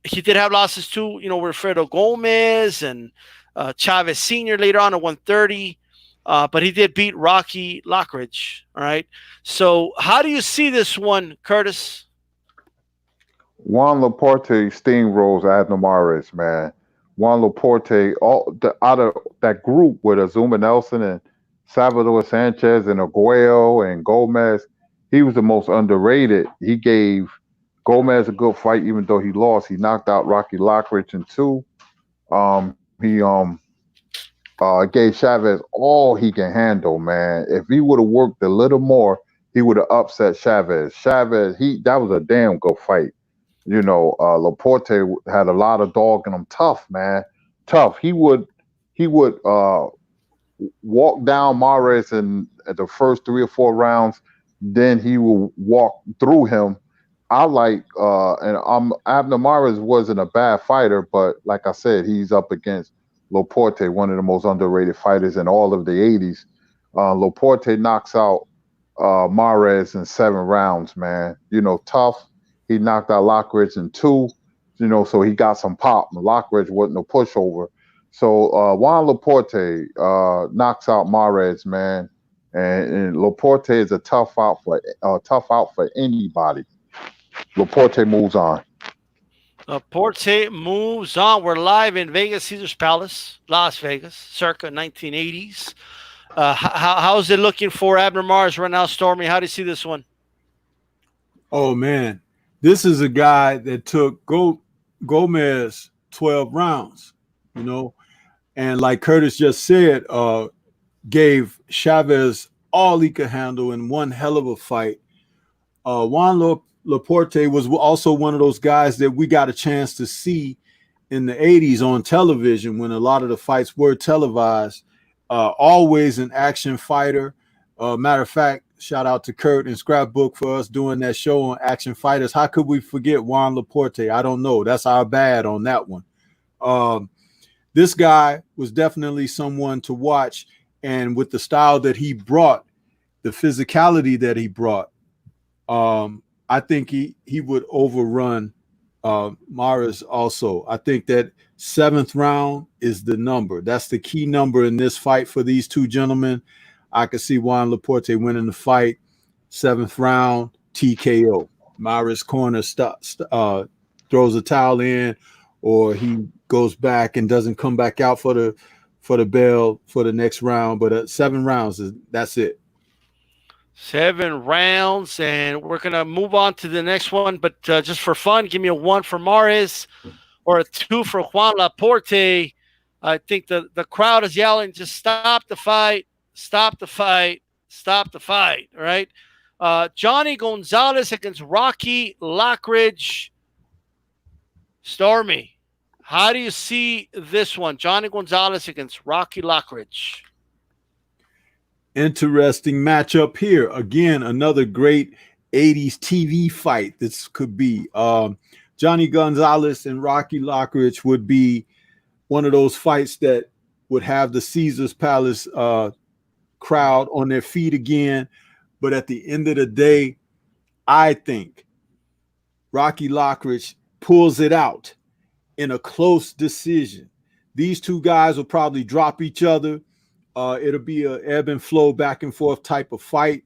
He did have losses too, Wilfredo Gomez and Chavez Sr. later on at 130. But he did beat Rocky Lockridge. All right. So how do you see this one, Curtis? Juan Laporte steamrolls Abner Mares, man. Juan Laporte, out of that group with Azuma Nelson and Salvador Sanchez and Aguayo and Gomez, he was the most underrated. He gave Gomez a good fight, even though he lost. He knocked out Rocky Lockridge in 2. He gave Chavez all he can handle, man. If he would have worked a little more, he would have upset Chavez. That was a damn good fight. Laporte had a lot of dog in him. Tough, man. Tough. He would walk down Mares in the first 3 or 4 rounds. Then he will walk through him. Abner Mares wasn't a bad fighter, but like I said, he's up against Laporte, one of the most underrated fighters in all of the 80s. Laporte knocks out Mares in 7 rounds, man. Tough. He knocked out Lockridge in 2, so he got some pop. Lockridge wasn't a pushover. So Juan Laporte knocks out Mares, man. And Laporte is a tough out for anybody. Laporte moves on. Laporte moves on. We're live in Vegas, Caesars Palace, Las Vegas, circa 1980s. How's it looking for Abner Mares right now, Stormy? How do you see this one? Oh, man. This is a guy that took Gomez 12 rounds, and like Curtis just said, gave Chavez all he could handle in one hell of a fight. Juan Laporte was also one of those guys that we got a chance to see in the 80s on television when a lot of the fights were televised. Always an action fighter. Matter of fact, shout out to Kurt and Scrapbook for us doing that show on action fighters. How could we forget Juan Laporte? I don't know. That's our bad on that one. This guy was definitely someone to watch, and with the style that he brought, the physicality that he brought, I think he would overrun Mares also. I think that 7th round is the number. That's the key number in this fight for these two gentlemen. I could see Juan Laporte winning the fight, 7th round, TKO. Mares corner throws a towel in, or he goes back and doesn't come back out for the bell for the next round. But 7 rounds, that's it. 7 rounds, and we're going to move on to the next one. But just for fun, give me a 1 for Mares or a 2 for Juan Laporte. I think the crowd is yelling, just stop the fight, stop the fight, stop the fight, all right? Johnny Gonzalez against Rocky Lockridge. Stormy, how do you see this one? Johnny Gonzalez against Rocky Lockridge. Interesting matchup here. Again, another great 80s TV fight. This could be Johnny Gonzalez and Rocky Lockridge would be one of those fights that would have the Caesars Palace crowd on their feet again. But at the end of the day, I think Rocky Lockridge pulls it out in a close decision. These two guys will probably drop each other. It'll be a ebb and flow, back and forth type of fight.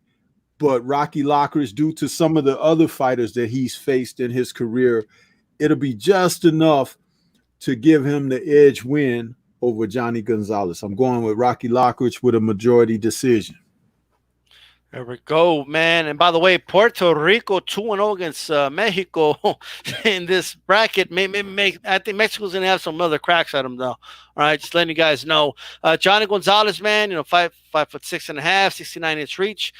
But Rocky Lockridge, due to some of the other fighters that he's faced in his career, it'll be just enough to give him the edge win over Johnny Gonzalez. I'm going with Rocky Lockridge with a majority decision. There we go, man. And by the way, Puerto Rico 2-0 against Mexico in this bracket. I think Mexico's going to have some other cracks at them, though. All right, just letting you guys know. Johnny Gonzalez, man, 5'6.5", 69-inch reach.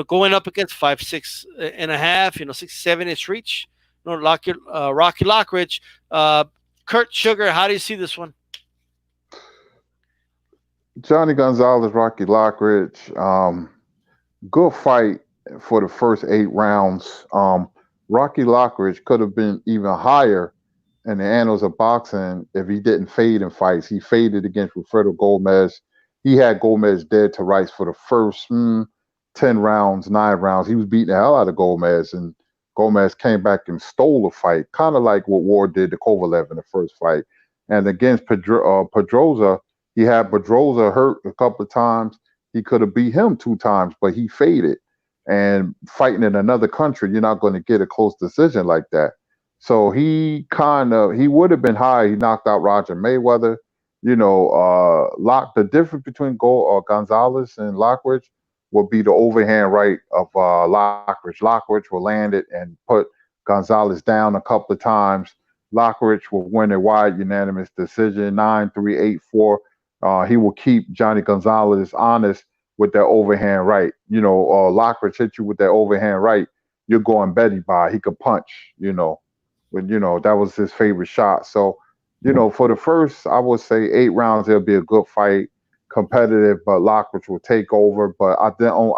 Going up against 5'6.5", 67-inch reach. Rocky Lockridge. Kurt Sugar, how do you see this one? Johnny Gonzalez, Rocky Lockridge. Good fight for the first 8 rounds. Rocky Lockridge could have been even higher in the annals of boxing if he didn't fade in fights. He faded against Wilfredo Gomez. He had Gomez dead to rights for the first 10 rounds, 9 rounds. He was beating the hell out of Gomez, and Gomez came back and stole the fight, kind of like what Ward did to Kovalev in the first fight. And against Pedrosa, he had Pedrosa hurt a couple of times. He could have beat him 2 times, but he faded. And fighting in another country, you're not going to get a close decision like that. So he would have been high. He knocked out Roger Mayweather. The difference between Gonzalez and Lockridge will be the overhand right of Lockridge. Lockridge will land it and put Gonzalez down a couple of times. Lockridge will win a wide unanimous decision, 9-3, 8-4. He will keep Johnny Gonzalez honest with that overhand right. Lockridge hit you with that overhand right, you're going Betty by. He could punch, that was his favorite shot. So, for the first, I would say 8 rounds, it'll be a good fight, competitive, but Lockridge will take over. But I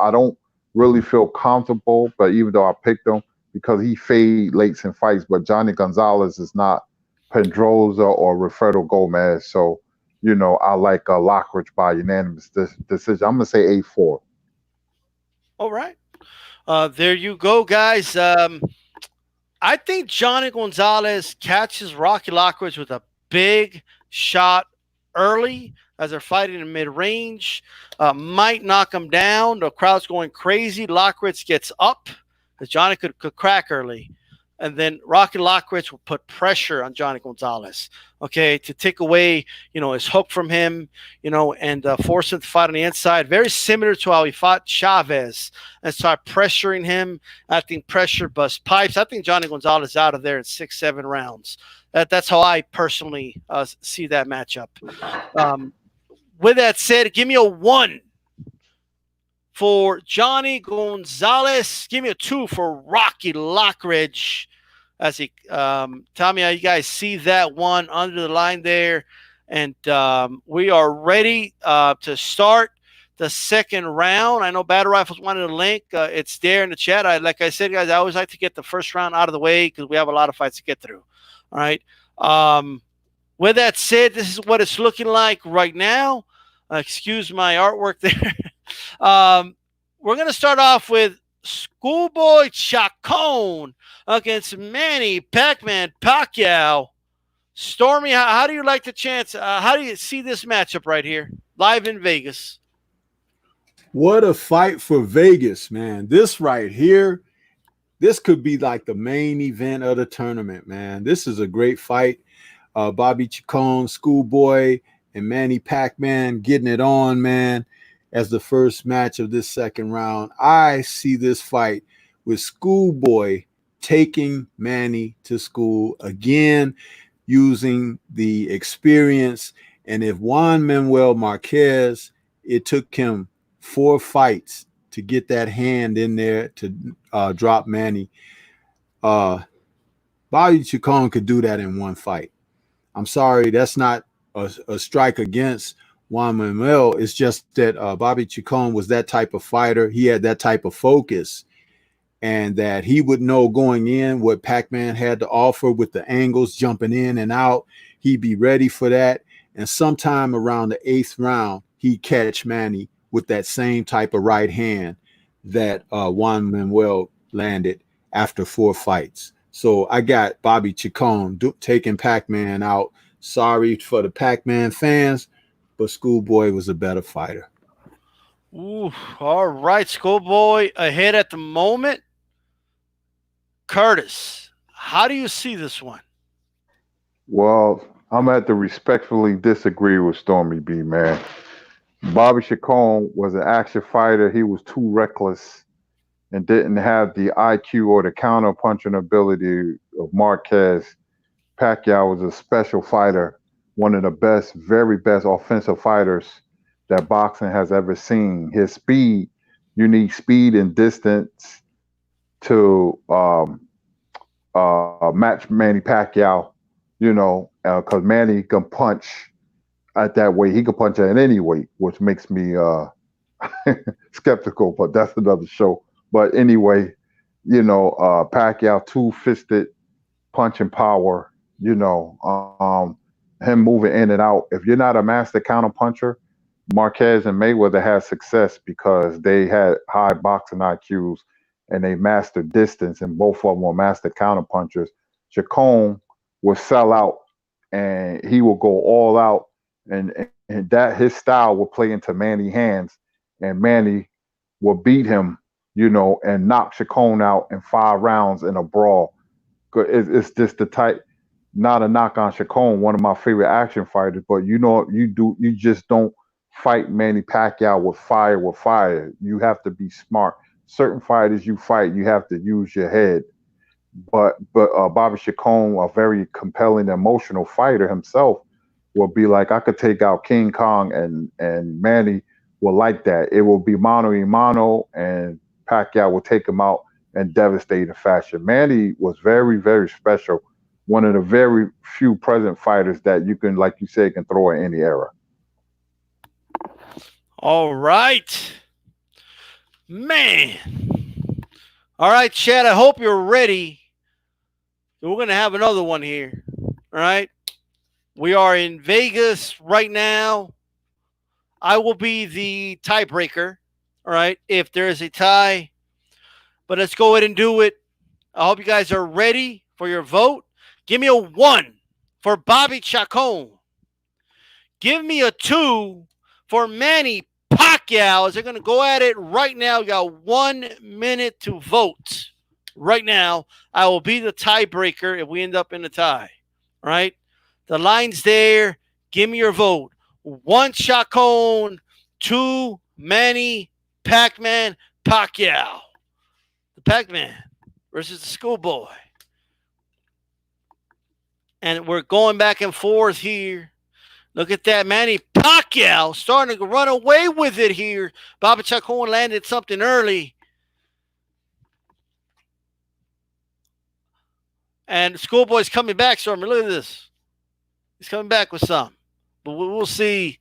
don't really feel comfortable, but even though I picked him, because he fade late in fights, but Johnny Gonzalez is not Pedrosa or Wilfredo Gomez. So, I like Lockridge by unanimous decision. I'm going to say 8-4. All right. There you go, guys. I think Johnny Gonzalez catches Rocky Lockridge with a big shot early as they're fighting in mid-range. Might knock him down. The crowd's going crazy. Lockridge gets up because Johnny could crack early. And then Rocky Lockridge will put pressure on Johnny Gonzalez, to take away, his hook from him, and force him to fight on the inside. Very similar to how he fought Chavez and start pressuring him. I think pressure bust pipes. I think Johnny Gonzalez is out of there in 6-7 rounds. That's how I personally see that matchup. With that said, give me a 1 for Johnny Gonzalez. Give me a 2 for Rocky Lockridge. As he, tell me how you guys see that one under the line there. And we are ready to start the second round. I know Battle Rifles wanted a link. It's there in the chat. Like I said, guys, I always like to get the first round out of the way because we have a lot of fights to get through. All right. With that said, this is what it's looking like right now. Excuse my artwork there. We're going to start off with Schoolboy Chacon against Manng Pacquiao. Stormy, how do you like the chance? How do you see this matchup right here, live in Vegas? What a fight for Vegas, man. This right here, this could be like the main event of the tournament, man. This is a great fight. Bobby Chacon, Schoolboy, and Manny Pacquiao getting it on, man. as the first match of this second round. I see this fight with Schoolboy taking Manny to school again, using the experience. And if Juan Manuel Marquez, it took him 4 fights to get that hand in there to drop Manny. Bobby Chacon could do that in 1 fight. I'm sorry, that's not a strike against Juan Manuel. It's just that Bobby Chacon was that type of fighter. He had that type of focus, and that he would know going in what Pac-Man had to offer with the angles, jumping in and out. He'd be ready for that. And sometime around the 8th round, he'd catch Manny with that same type of right hand that Juan Manuel landed after 4 fights. So I got Bobby Chacon taking Pac-Man out. Sorry for the Pac-Man fans, but Schoolboy was a better fighter. Ooh, all right, Schoolboy ahead at the moment. Curtis, how do you see this one? Well, I'm at to respectfully disagree with Stormy B, man. Bobby Chacon was an action fighter. He was too reckless and didn't have the IQ or the counter punching ability of Marquez. Pacquiao was a special fighter, one of the best, very best offensive fighters that boxing has ever seen. His speed, you need speed and distance to match Manny Pacquiao, because Manny can punch at that weight. He can punch at any weight, which makes me skeptical, but that's another show. But anyway, Pacquiao, two-fisted punching power, him moving in and out. If you're not a master counter puncher, Marquez and Mayweather had success because they had high boxing IQs and they mastered distance, and both of them were master counter punchers. Chacon will sell out and he will go all out, and that his style will play into Manny's hands, and Manny will beat him, and knock Chacon out in 5 rounds in a brawl. It's just the type, not a knock on Chacon, one of my favorite action fighters, but you just don't fight Manny Pacquiao with fire. You have to be smart. Certain fighters you fight, you have to use your head. But Bobby Chacon, a very compelling, emotional fighter himself, will be like, I could take out King Kong, and Manny will like that. It will be mano a mano, and Pacquiao will take him out in devastating fashion. Manny was very, very special. One of the very few present fighters that you can, like you said, can throw in any era. All right. Man. All right, Chad, I hope you're ready. We're going to have another one here. All right. We are in Vegas right now. I will be the tiebreaker. All right. If there is a tie. But let's go ahead and do it. I hope you guys are ready for your vote. Give me a 1 for Bobby Chacon. Give me a 2 for Manny Pacquiao. As they're going to go at it right now. You got 1 minute to vote. Right now, I will be the tiebreaker if we end up in a tie. All right? The line's there. Give me your vote. 1 Chacon, 2 Manny Pac-Man Pacquiao. The Pac-Man versus the Schoolboy. And we're going back and forth here. Look at that. Manny Pacquiao starting to run away with it here. Bobby Chacon landed something early. And Schoolboy's coming back, Stormy. Look at this. He's coming back with some. But we'll see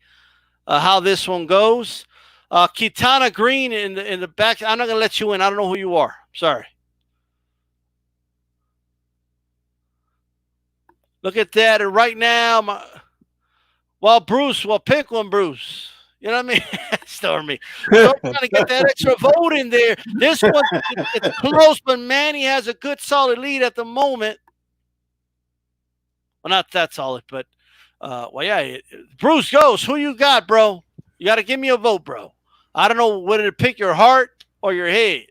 how this one goes. Kitana Green in the back. I'm not going to let you in. I don't know who you are. Sorry. Look at that. And right now, Bruce, pick one, Bruce. You know what I mean? Stormy. So I'm trying to get that extra vote in there. This one, it's close, but Manny has a good, solid lead at the moment. Well, not that solid, but, Bruce goes. Who you got, bro? You got to give me a vote, bro. I don't know whether to pick your heart or your head.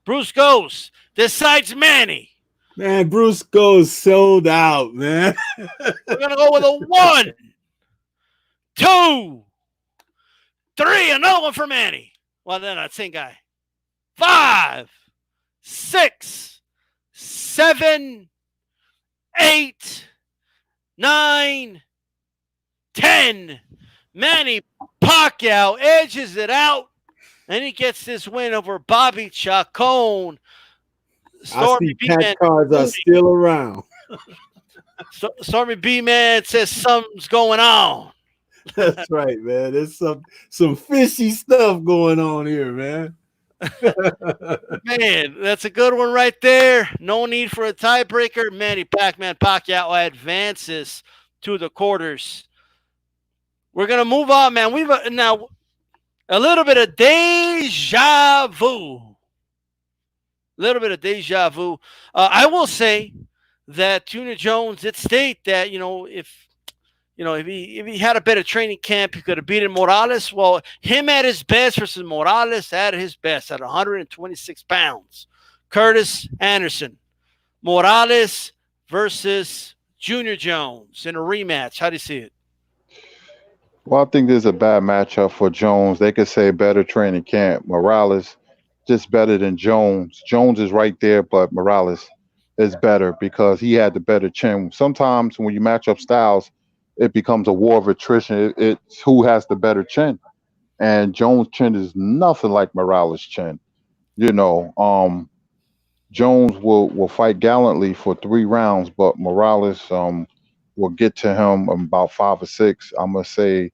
Bruce goes. Decides Manny. Man, Bruce goes sold out, man. We're going to go with a 1, 2, 3, another one for Manny. Well, then that same guy. 5, 6, 7, 8, 9, 10. Manny Pacquiao edges it out, and he gets this win over Bobby Chacon. I see patch cards are still around. Stormy B-Man says something's going on. That's right, man. There's some fishy stuff going on here, man. Man, that's a good one right there. No need for a tiebreaker. Manny Pacquiao advances to the quarters. We're gonna move on, man. We've now a little bit of deja vu. A little bit of deja vu. I will say that Junior Jones did state that if he had a better training camp, he could have beaten Morales. Well, him at his best versus Morales at his best at 126 pounds. Curtis Anderson, Morales versus Junior Jones in a rematch. How do you see it? Well, I think this is a bad matchup for Jones. They could say better training camp. Morales just better than Jones. Jones is right there, but Morales is better because he had the better chin. Sometimes when you match up styles, it becomes a war of attrition. It's who has the better chin. And Jones' chin is nothing like Morales' chin. Jones will fight gallantly for 3 rounds, but Morales will get to him in about 5 or 6. I'm gonna say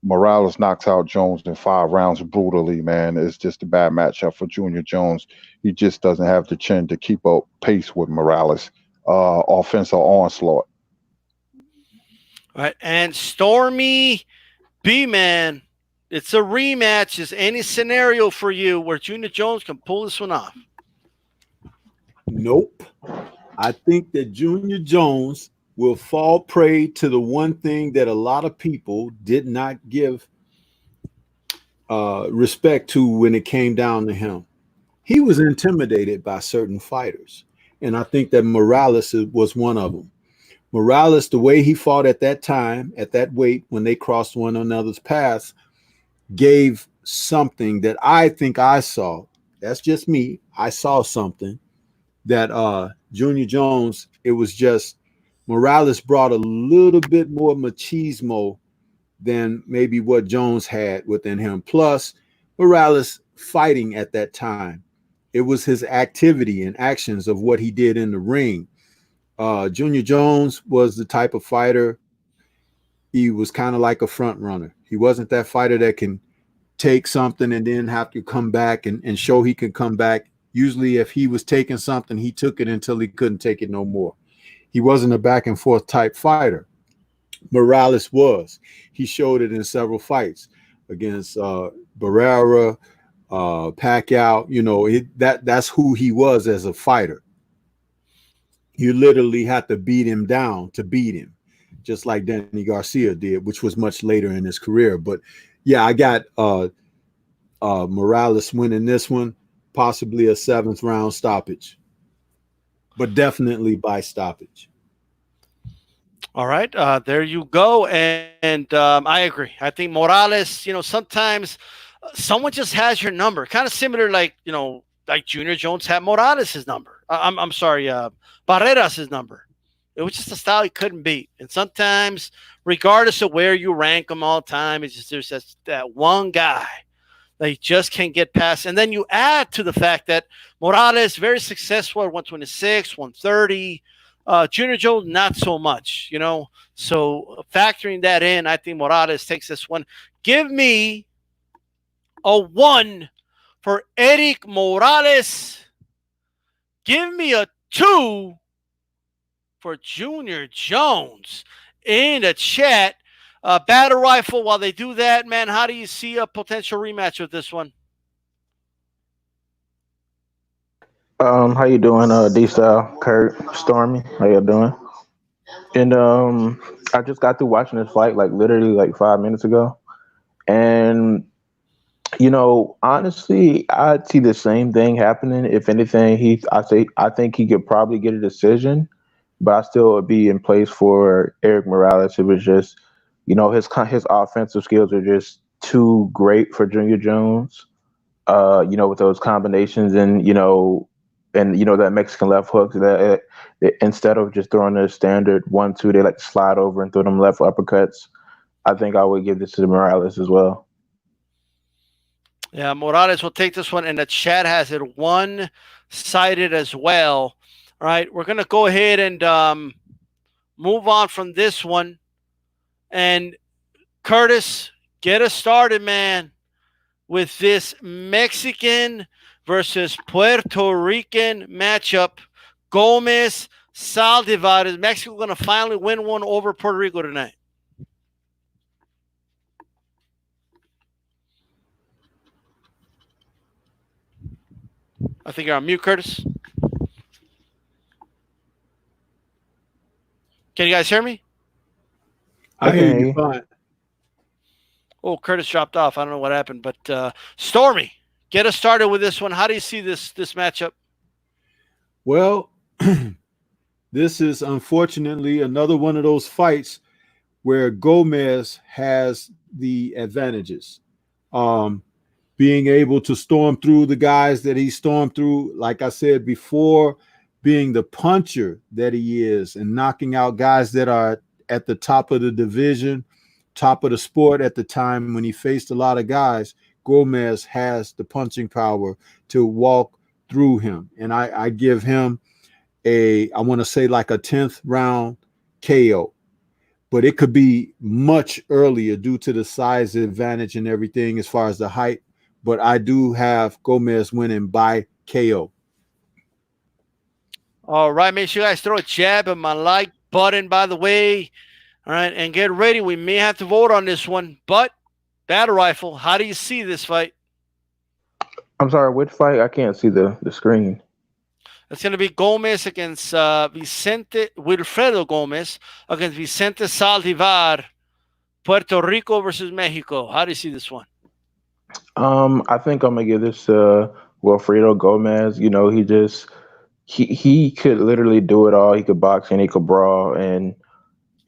Morales knocks out Jones in 5 rounds brutally, man. It's just a bad matchup for Junior Jones. He just doesn't have the chin to keep up pace with Morales' offensive onslaught. All right, and Stormy B-Man, it's a rematch. Is any scenario for you where Junior Jones can pull this one off? Nope. I think that Junior Jones will fall prey to the one thing that a lot of people did not give respect to when it came down to him. He was intimidated by certain fighters, and I think that Morales was one of them. Morales, the way he fought at that time, at that weight, when they crossed one another's paths, gave something that I think I saw. That's just me. I saw something that Junior Jones, it was just Morales brought a little bit more machismo than maybe what Jones had within him. Plus, Morales fighting at that time, it was his activity and actions of what he did in the ring. Junior Jones was the type of fighter, he was kind of like a front runner. He wasn't that fighter that can take something and then have to come back and show he can come back. Usually if he was taking something, he took it until he couldn't take it no more. He wasn't a back and forth type fighter. Morales was. He showed it in several fights against Barrera, Pacquiao. That's who he was as a fighter. You literally had to beat him down to beat him, just like Danny Garcia did, which was much later in his career. But yeah, I got Morales winning this one, possibly a 7th round stoppage, but definitely by stoppage. All right, there you go. And I agree. I think Morales, sometimes someone just has your number, kind of similar like Junior Jones had Morales' number. I'm sorry, Barrera's number. It was just a style he couldn't beat. And sometimes, regardless of where you rank them all the time, it's just there's that one guy that you just can't get past. And then you add to the fact that Morales, very successful at 126, 130. Junior Jones, not so much, So factoring that in, I think Morales takes this one. Give me a 1 for Erik Morales. Give me a 2 for Junior Jones. In the chat, Battle Rifle, while they do that, man, how do you see a potential rematch with this one? How you doing, D-Style, Kurt, Stormy? How you doing? And I just got through watching this fight literally 5 minutes ago. And honestly, I see the same thing happening. If anything, I think he could probably get a decision, but I still would be in place for Erik Morales. It was just, his offensive skills are just too great for Junior Jones. With those combinations and that Mexican left hook that instead of just throwing a standard 1-2, they like to slide over and throw them left uppercuts. I think I would give this to Morales as well. Yeah, Morales will take this one, and the chat has it one-sided as well. All right, we're going to go ahead and move on from this one. And Curtis, get us started, man, with this Mexican versus Puerto Rican matchup. Gomez, Saldivar. Is Mexico going to finally win one over Puerto Rico tonight? I think you're on mute, Curtis. Can you guys hear me? I hear you fine. Oh, Curtis dropped off. I don't know what happened, but Stormy, get us started with this one. How do you see this matchup? Well, this is unfortunately another one of those fights where Gomez has the advantages. Being able to storm through the guys that he stormed through, like I said before, being the puncher that he is and knocking out guys that are at the top of the division, top of the sport at the time when he faced a lot of guys. Gomez has the punching power to walk through him. And I give him I want to say like a 10th round KO. But it could be much earlier due to the size advantage and everything as far as the height. But I do have Gomez winning by KO. All right, make sure you guys throw a jab at my like button, by the way. All right, and get ready. We may have to vote on this one. But, Battle Rifle, how do you see this fight? I'm sorry, which fight? I can't see the screen. It's going to be Gomez against Wilfredo Gomez against Vicente Saldivar, Puerto Rico versus Mexico. How do you see this one? I think I'm gonna give this to Wilfredo Gomez. He could literally do it all. He could box and he could brawl, and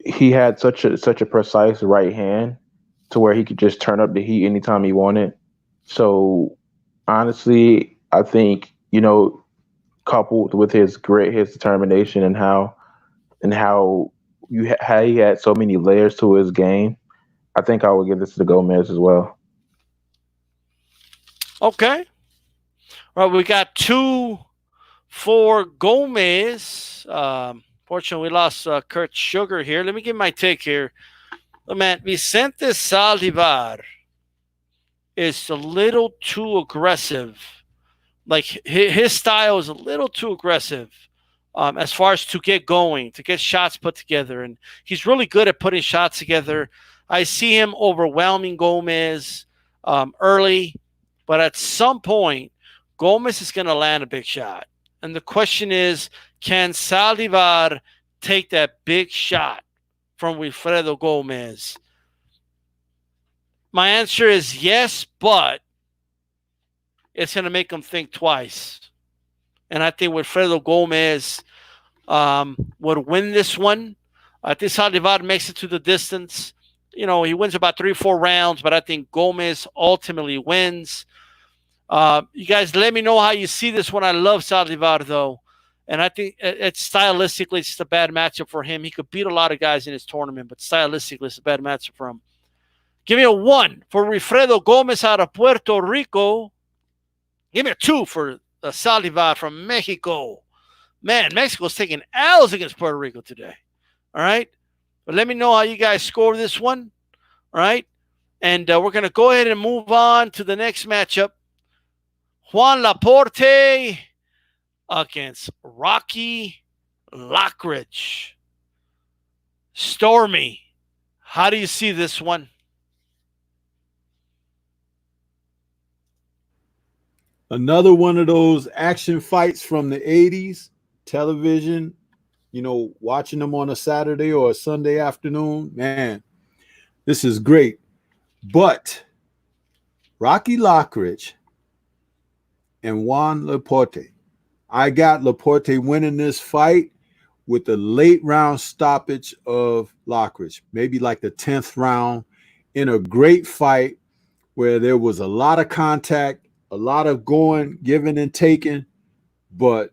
he had such a precise right hand to where he could just turn up the heat anytime he wanted. So honestly, I think coupled with his grit, his determination, and how he had so many layers to his game, I think I would give this to Gomez as well. Okay. All right, we got 2 for Gomez. Fortunately, we lost Kurt Sugar here. Let me give my take here. Man, Vicente Saldivar is a little too aggressive. Like, his style is a little too aggressive as far as to get going, to get shots put together. And he's really good at putting shots together. I see him overwhelming Gomez early. But at some point, Gomez is going to land a big shot. And the question is, can Saldivar take that big shot from Wilfredo Gomez? My answer is yes, but it's going to make him think twice. And I think Wilfredo Gomez would win this one. I think Saldivar makes it to the distance. He wins about 3-4 rounds, but I think Gomez ultimately wins. You guys let me know how you see this one. I love Saldivar, though. And I think it's stylistically, it's just a bad matchup for him. He could beat a lot of guys in his tournament, but stylistically, it's a bad matchup for him. Give me a 1 for Wilfredo Gomez out of Puerto Rico. Give me a 2 for Saldivar from Mexico. Man, Mexico's taking L's against Puerto Rico today. All right? But let me know how you guys score this one. All right? And we're going to go ahead and move on to the next matchup. Juan Laporte against Rocky Lockridge. Stormy, how do you see this one? Another one of those action fights from the 80s, television, watching them on a Saturday or a Sunday afternoon. Man, this is great. But Rocky Lockridge and Juan Laporte. I got Laporte winning this fight with the late round stoppage of Lockridge, maybe like the 10th round, in a great fight where there was a lot of contact, a lot of going, giving and taking, but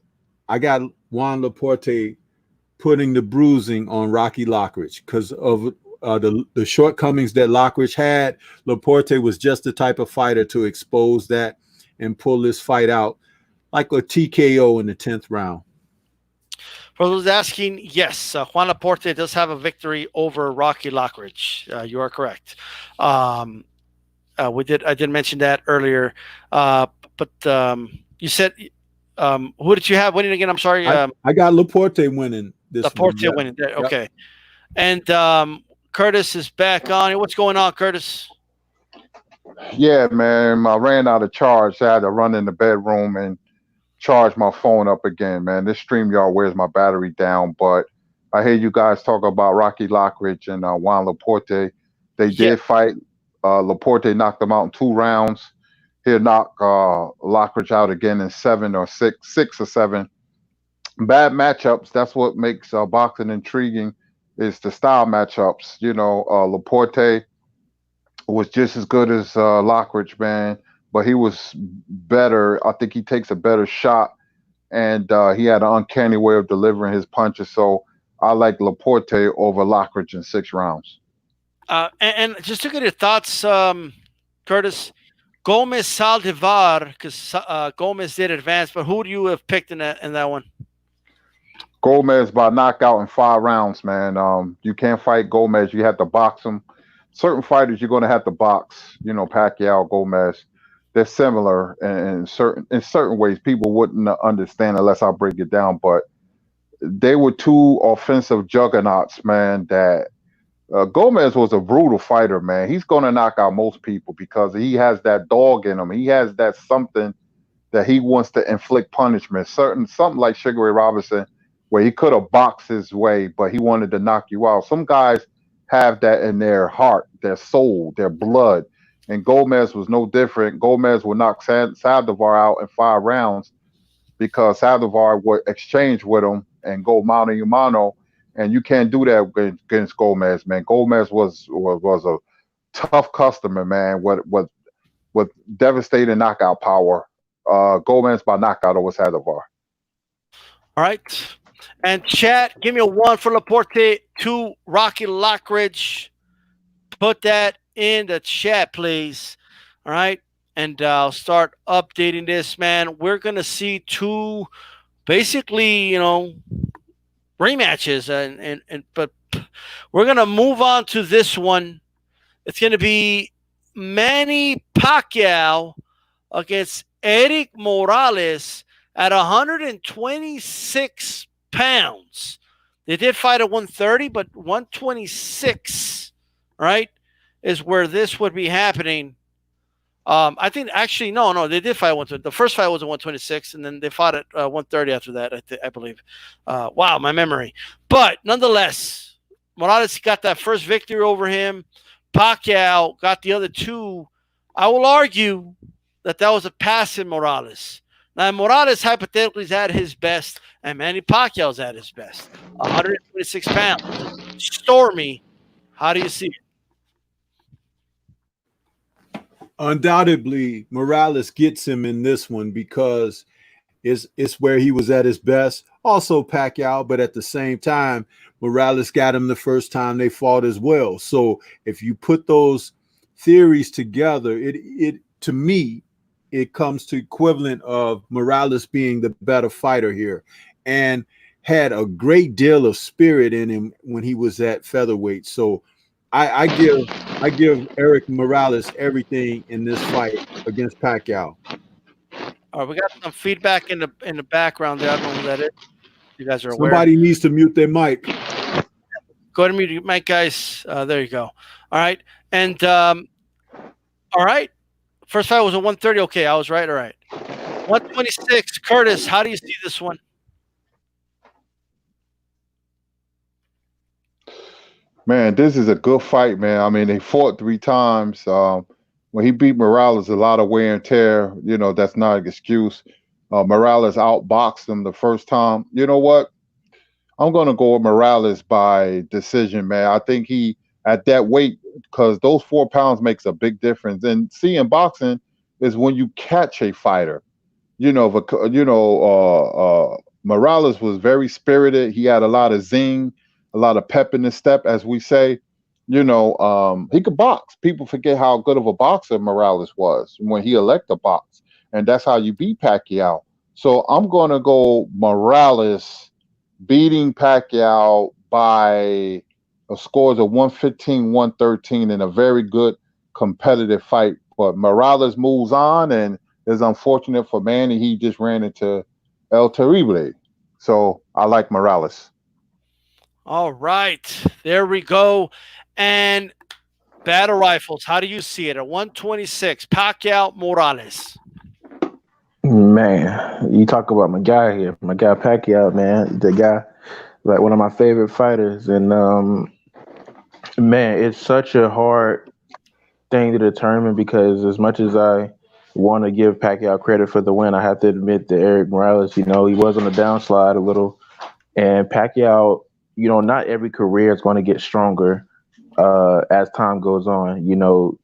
I got Juan Laporte putting the bruising on Rocky Lockridge because of the shortcomings that Lockridge had. Laporte was just the type of fighter to expose that and pull this fight out like a TKO in the 10th round. For those asking, yes, Juan Laporte does have a victory over Rocky Lockridge. You are correct. I did mention that earlier. But you said, who did you have winning again? I'm sorry. I got Laporte winning this Laporte one. winning. Okay. Yep. And Curtis is back on. What's going on, Curtis? Yeah, man. I ran out of charge. So I had to run in the bedroom and charge my phone up again, man. This StreamYard wears my battery down, but I hear you guys talk about Rocky Lockridge and Juan Laporte. They did fight. Laporte knocked him out in 2 rounds. He'll knock Lockridge out again in 7 or 6 or 7. Bad matchups. That's what makes boxing intriguing, is the style matchups. You know, Laporte was just as good as Lockridge, man, but he was better. I think he takes a better shot, and he had an uncanny way of delivering his punches. So I like Laporte over Lockridge in 6 rounds. And just to get your thoughts, Curtis, Gomez Saldivar, because Gomez did advance, but who do you have picked in that one? Gomez by knockout in 5 rounds, man. You can't fight Gomez. You have to box him. Certain fighters you're going to have to box. You know, Pacquiao, Gomez, they're similar in certain ways. People wouldn't understand unless I break it down, but they were 2 offensive juggernauts, man. That Gomez was a brutal fighter, man. He's going to knock out most people because he has that dog in him. He has that something that he wants to inflict punishment. Something like Sugar Ray Robinson, where he could have boxed his way, but he wanted to knock you out. Some guys have that in their heart, their soul, their blood. And Gomez was no different. Gomez would knock Saldivar out in 5 rounds because Saldivar would exchange with him and go mano a mano. And you can't do that against Gomez, man. Gomez was a tough customer, man, with devastating knockout power. Gomez by knockout over Saldivar. All right. And chat, give me a 1 for Laporte, 2 Rocky Lockridge. Put that in the chat, please. All right. And I'll start updating this, man. We're going to see 2 basically, rematches. But we're going to move on to this one. It's going to be Manng Pacquiao against Erik Morales at 126 pounds. They did fight at 130, but 126, right, is where this would be happening. I think actually, no, they did fight at 120. The first fight was at 126, and then they fought at 130 after that, I believe. Wow, my memory. But nonetheless, Morales got that first victory over him. Pacquiao got the other 2. I will argue that was a pass in Morales. Now, Morales hypothetically is at his best, and Manny Pacquiao's at his best. 126 pounds. Stormy, how do you see it? Undoubtedly, Morales gets him in this one because it's where he was at his best. Also Pacquiao, but at the same time, Morales got him the first time they fought as well. So if you put those theories together, it to me, it comes to equivalent of Morales being the better fighter here and had a great deal of spirit in him when he was at featherweight. So I give Erik Morales everything in this fight against Pacquiao. All right, we got some feedback in the background there. I don't know who that is. You guys are aware. Somebody needs to mute their mic. Go ahead and mute your mic, guys. There you go. All right. And all right. First fight was a 130. Okay, I was right. All right. 126. Curtis, how do you see this one? Man, this is a good fight, man. I mean, they fought 3 times. When he beat Morales, a lot of wear and tear. You know, that's not an excuse. Morales outboxed him the first time. You know what? I'm going to go with Morales by decision, man. I think he at that weight, because those 4 pounds makes a big difference. And see, in boxing is when you catch a fighter. Morales was very spirited. He had a lot of zing, a lot of pep in his step, as we say. He could box. People forget how good of a boxer Morales was when he elected to box, and that's how you beat Pacquiao. So I'm gonna go Morales beating Pacquiao by a scores of 115, 113 in a very good competitive fight. But Morales moves on, and it's unfortunate for Manny. He just ran into El Terrible. So I like Morales. All right, there we go. And battle rifles, how do you see it at 126? Pacquiao, Morales. Man, you talk about my guy here, my guy Pacquiao, man, the guy, like one of my favorite fighters, and man, it's such a hard thing to determine because as much as I want to give Pacquiao credit for the win, I have to admit that Erik Morales, he was on the downslide a little, and Pacquiao, not every career is going to get stronger as time goes on.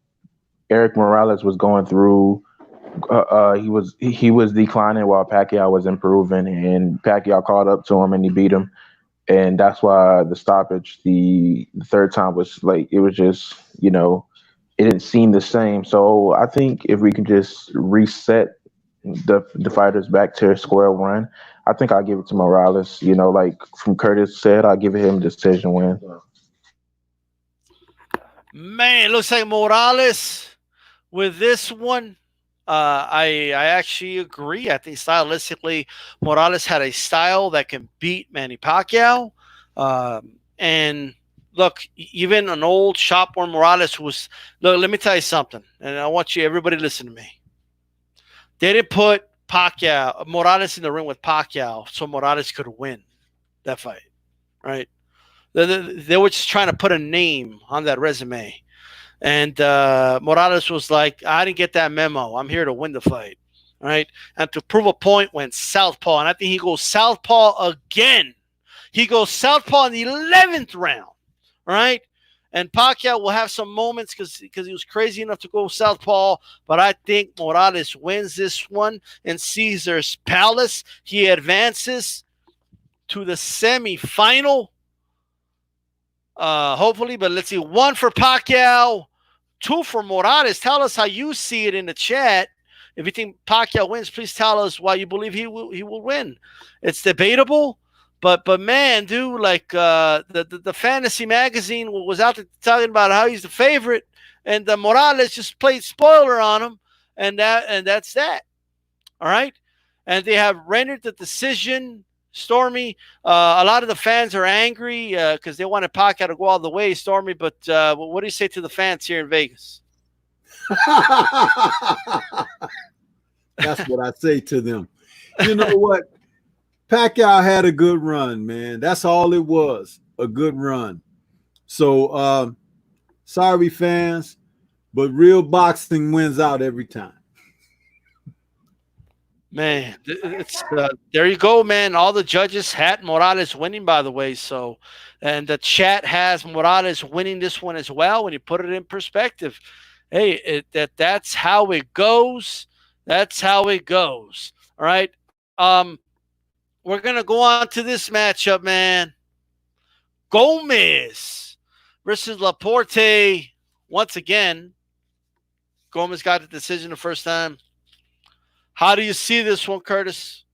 Erik Morales was going through. He was declining while Pacquiao was improving, and Pacquiao caught up to him and he beat him, and that's why the stoppage, the third time was like it was just it didn't seem the same. So I think if we can just reset the fighters back to square one, I think I'll give it to Morales. Like from Curtis said, I'll give him a decision win. Man, it looks like Morales with this one. I actually agree. I think stylistically, Morales had a style that can beat Manny Pacquiao. And look, even an old shop-worn Morales was. Look, let me tell you something, and I want everybody listen to me. They didn't put Morales in the ring with Pacquiao so Morales could win that fight, right? They were just trying to put a name on that resume. And Morales was like, I didn't get that memo. I'm here to win the fight. Right? And to prove a point, went southpaw. And I think he goes southpaw again. He goes southpaw in the 11th round. Right? And Pacquiao will have some moments because he was crazy enough to go southpaw. But I think Morales wins this one in Caesar's Palace. He advances to the semifinal. Hopefully, but let's see. 1 for Pacquiao, 2 for Morales. Tell us how you see it in the chat. If you think Pacquiao wins, please tell us why you believe he will win. It's debatable, but man, dude, like the fantasy magazine was out there talking about how he's the favorite, and Morales just played spoiler on him, and that's that. All right, and they have rendered the decision. Stormy, a lot of the fans are angry because they wanted Pacquiao to go all the way, Stormy. But what do you say to the fans here in Vegas? That's what I say to them. You know what? Pacquiao had a good run, man. That's all it was, a good run. So, sorry, fans, but real boxing wins out every time. Man, it's there you go, man. All the judges had Morales winning, by the way. So, and the chat has Morales winning this one as well. When you put it in perspective, hey, that's how it goes. That's how it goes. All right. We're gonna go on to this matchup, man. Gomez versus Laporte. Once again, Gomez got the decision the first time. How do you see this one, Curtis?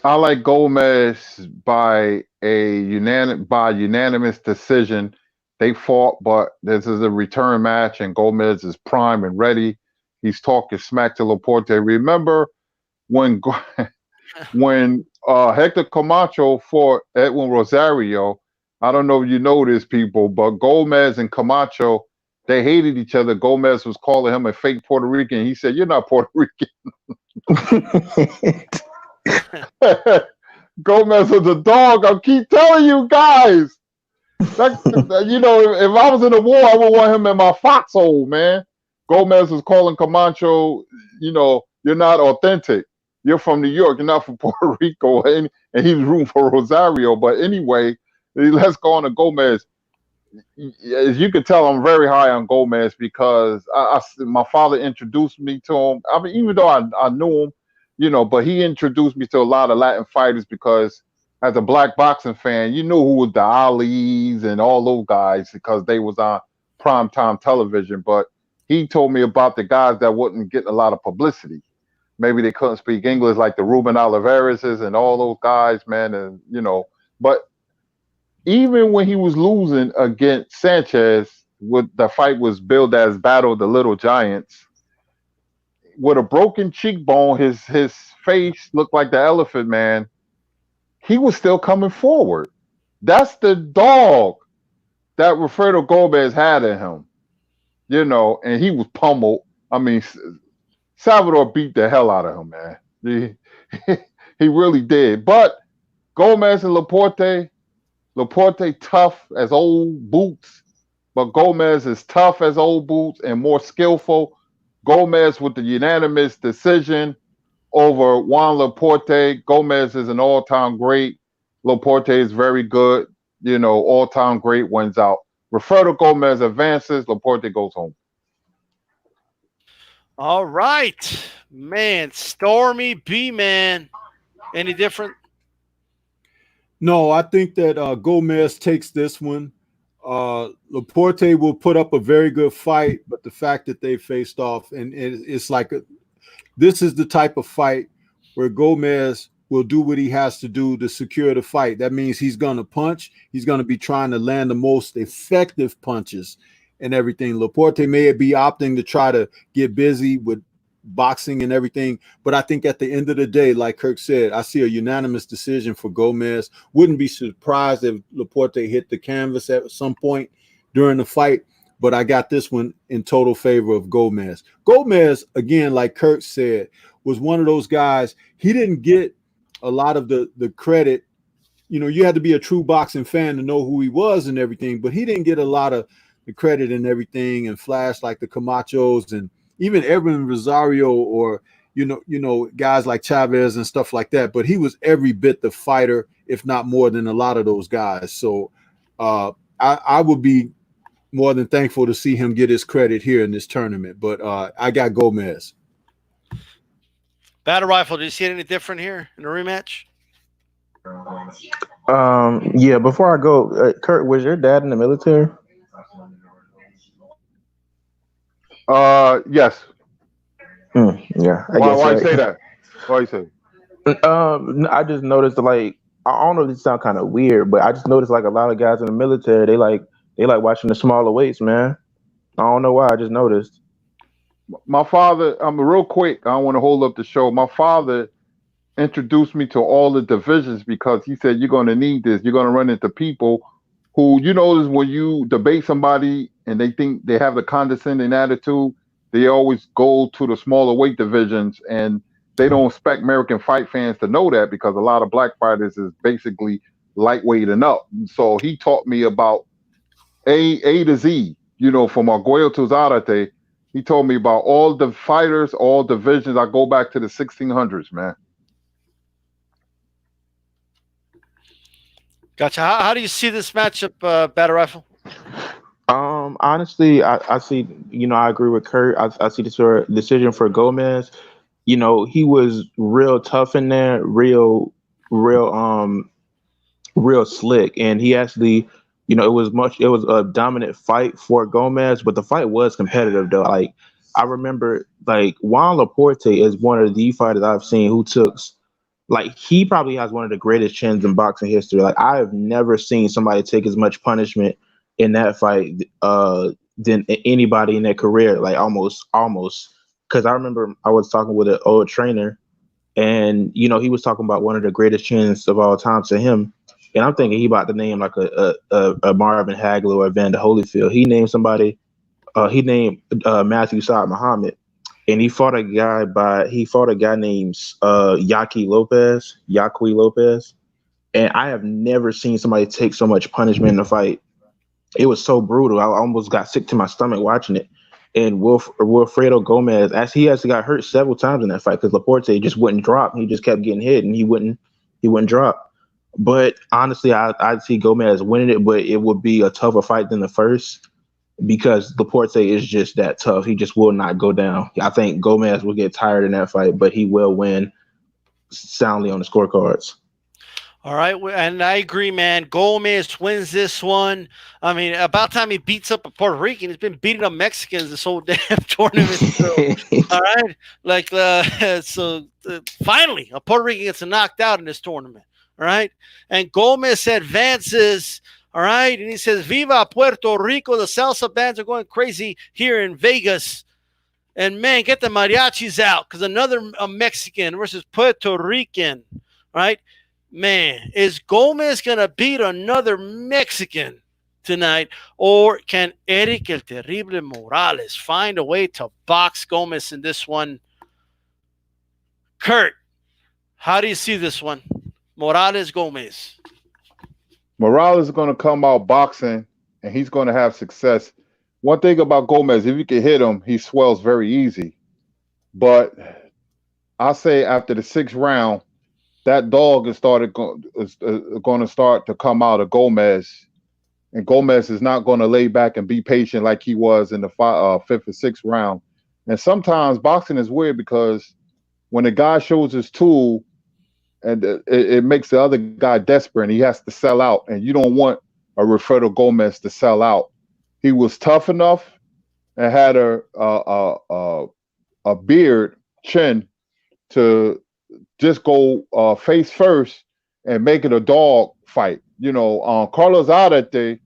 I like Gomez by unanimous decision. They fought, but this is a return match, and Gomez is prime and ready. He's talking smack to Laporte. Remember when Hector Camacho fought Edwin Rosario? I don't know if you know this, people, but Gomez and Camacho, they hated each other. Gomez was calling him a fake Puerto Rican. He said, "You're not Puerto Rican." Gomez was a dog. I keep telling you guys. If I was in a war, I would want him in my foxhole, man. Gomez was calling Camacho, you're not authentic. You're from New York. You're not from Puerto Rico. And he was rooting for Rosario. But anyway, let's go on to Gomez. As you can tell, I'm very high on Gomez because my father introduced me to him. I mean, even though I knew him, but he introduced me to a lot of Latin fighters because as a black boxing fan, you knew who was the Alis and all those guys because they was on primetime television. But he told me about the guys that wasn't getting a lot of publicity. Maybe they couldn't speak English, like the Ruben Olivareses and all those guys, man. And but even when he was losing against Sanchez, with the fight was billed as Battle of the Little Giants. With a broken cheekbone, his face looked like the Elephant Man. He was still coming forward. That's the dog that Wilfredo Gomez had in him, and he was pummeled. I mean, Salvador beat the hell out of him, man. He really did. But Gomez and Laporte tough as old boots, but Gomez is tough as old boots and more skillful. Gomez with the unanimous decision over Juan Laporte. Gomez is an all-time great. Laporte is very good. All-time great wins out. Wilfredo Gomez advances. Laporte goes home. All right, man. Stormy B, man. Any different? No, I think that Gomez takes this one. Laporte will put up a very good fight, but the fact that they faced off, and it's like this is the type of fight where Gomez will do what he has to do to secure the fight. That means he's going to punch. He's going to be trying to land the most effective punches and everything. Laporte may be opting to try to get busy with boxing and everything, but I think at the end of the day, like Kirk said, I see a unanimous decision for Gomez. Wouldn't be surprised if Laporte hit the canvas at some point during the fight, but I got this one in total favor of Gomez. Gomez, again, like Kirk said, was one of those guys. He didn't get a lot of the credit. You had to be a true boxing fan to know who he was and everything, but he didn't get a lot of the credit and everything and flash like the Camachos and even Edwin Rosario or guys like Chavez and stuff like that. But he was every bit the fighter, if not more than a lot of those guys. So I would be more than thankful to see him get his credit here in this tournament. But I got Gomez. Battle Rifle, do you see any different here in the rematch? Yeah, before I go, Kurt, was your dad in the military? Yes. Yeah. Why you say that? Why you say? I just noticed I don't know if this sounds kind of weird, but I just noticed like a lot of guys in the military, they like watching the smaller weights, man. I don't know why. I just noticed. My father, real quick, I don't want to hold up the show. My father introduced me to all the divisions because he said, you're going to need this. You're going to run into people who, when you debate somebody and they think they have the condescending attitude, they always go to the smaller weight divisions, and they don't expect American fight fans to know that because a lot of black fighters is basically lightweight and up. So he taught me about A to Z, from Arguello to Zarate. He told me about all the fighters, all divisions. I go back to the 1600s, man. Gotcha. How do you see this matchup, Battle Rifle? Honestly, I see. I agree with Kurt. I see the decision for Gomez. He was real tough in there, real slick, and he actually, it was a dominant fight for Gomez, but the fight was competitive though. Like I remember, like Juan Laporte is one of the fighters I've seen who took. Like he probably has one of the greatest chins in boxing history. Like I have never seen somebody take as much punishment in that fight than anybody in their career. Like almost. Because I remember I was talking with an old trainer, and he was talking about one of the greatest chins of all time to him. And I'm thinking he about to name like a Marvin Hagler or Evander Holyfield. He named somebody. He named Matthew Saad Muhammad. And he fought a guy named Yaqui Lopez. And I have never seen somebody take so much punishment in a fight. It was so brutal. I almost got sick to my stomach watching it. And Wilfredo Gomez, he actually got hurt several times in that fight because Laporte just wouldn't drop. He just kept getting hit and he wouldn't drop. But honestly, I'd see Gomez winning it, but it would be a tougher fight than the first because Laporte is just that tough. He just will not go down. I think Gomez will get tired in that fight, but he will win soundly on the scorecards. All right, and I agree, man. Gomez wins this one. I mean, about time he beats up a Puerto Rican. He's been beating up Mexicans this whole damn tournament. So, all right, like finally, a Puerto Rican gets knocked out in this tournament. All right, and Gomez advances. All right, and he says, "Viva Puerto Rico!" The salsa bands are going crazy here in Vegas. And man, get the mariachis out because another Mexican versus Puerto Rican. Right. Man, is Gomez going to beat another Mexican tonight? Or can Erik El Terrible Morales find a way to box Gomez in this one? Kurt, how do you see this one? Morales, Gomez. Morales is going to come out boxing, and he's going to have success. One thing about Gomez, if you can hit him, he swells very easy. But I say after the 6th round, that dog is going to start to come out of Gomez, and Gomez is not going to lay back and be patient like he was in the 5th or 6th round. And sometimes boxing is weird because when a guy shows his tool, and it makes the other guy desperate, and he has to sell out. And you don't want a Wilfredo Gomez to sell out. He was tough enough and had a beard chin to just go face first and make it a dog fight. You know, Carlos Arate,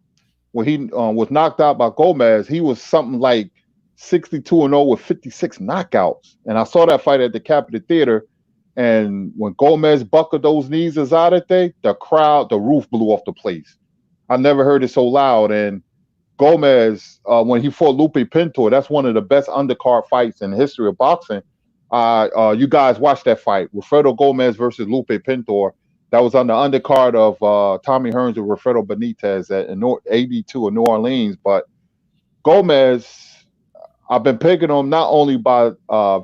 when he was knocked out by Gomez, he was something like 62-0 with 56 knockouts. And I saw that fight at the Capitol Theater. And when Gomez buckled those knees as Arate, the crowd, the roof blew off the place. I never heard it so loud. And Gomez, when he fought Lupe Pintor, that's one of the best undercard fights in the history of boxing. You guys watched that fight, Wilfredo Gomez versus Lupe Pintor. That was on the undercard of Tommy Hearns and Wilfredo Benitez at AB2 in New Orleans. But Gomez, I've been picking him not only by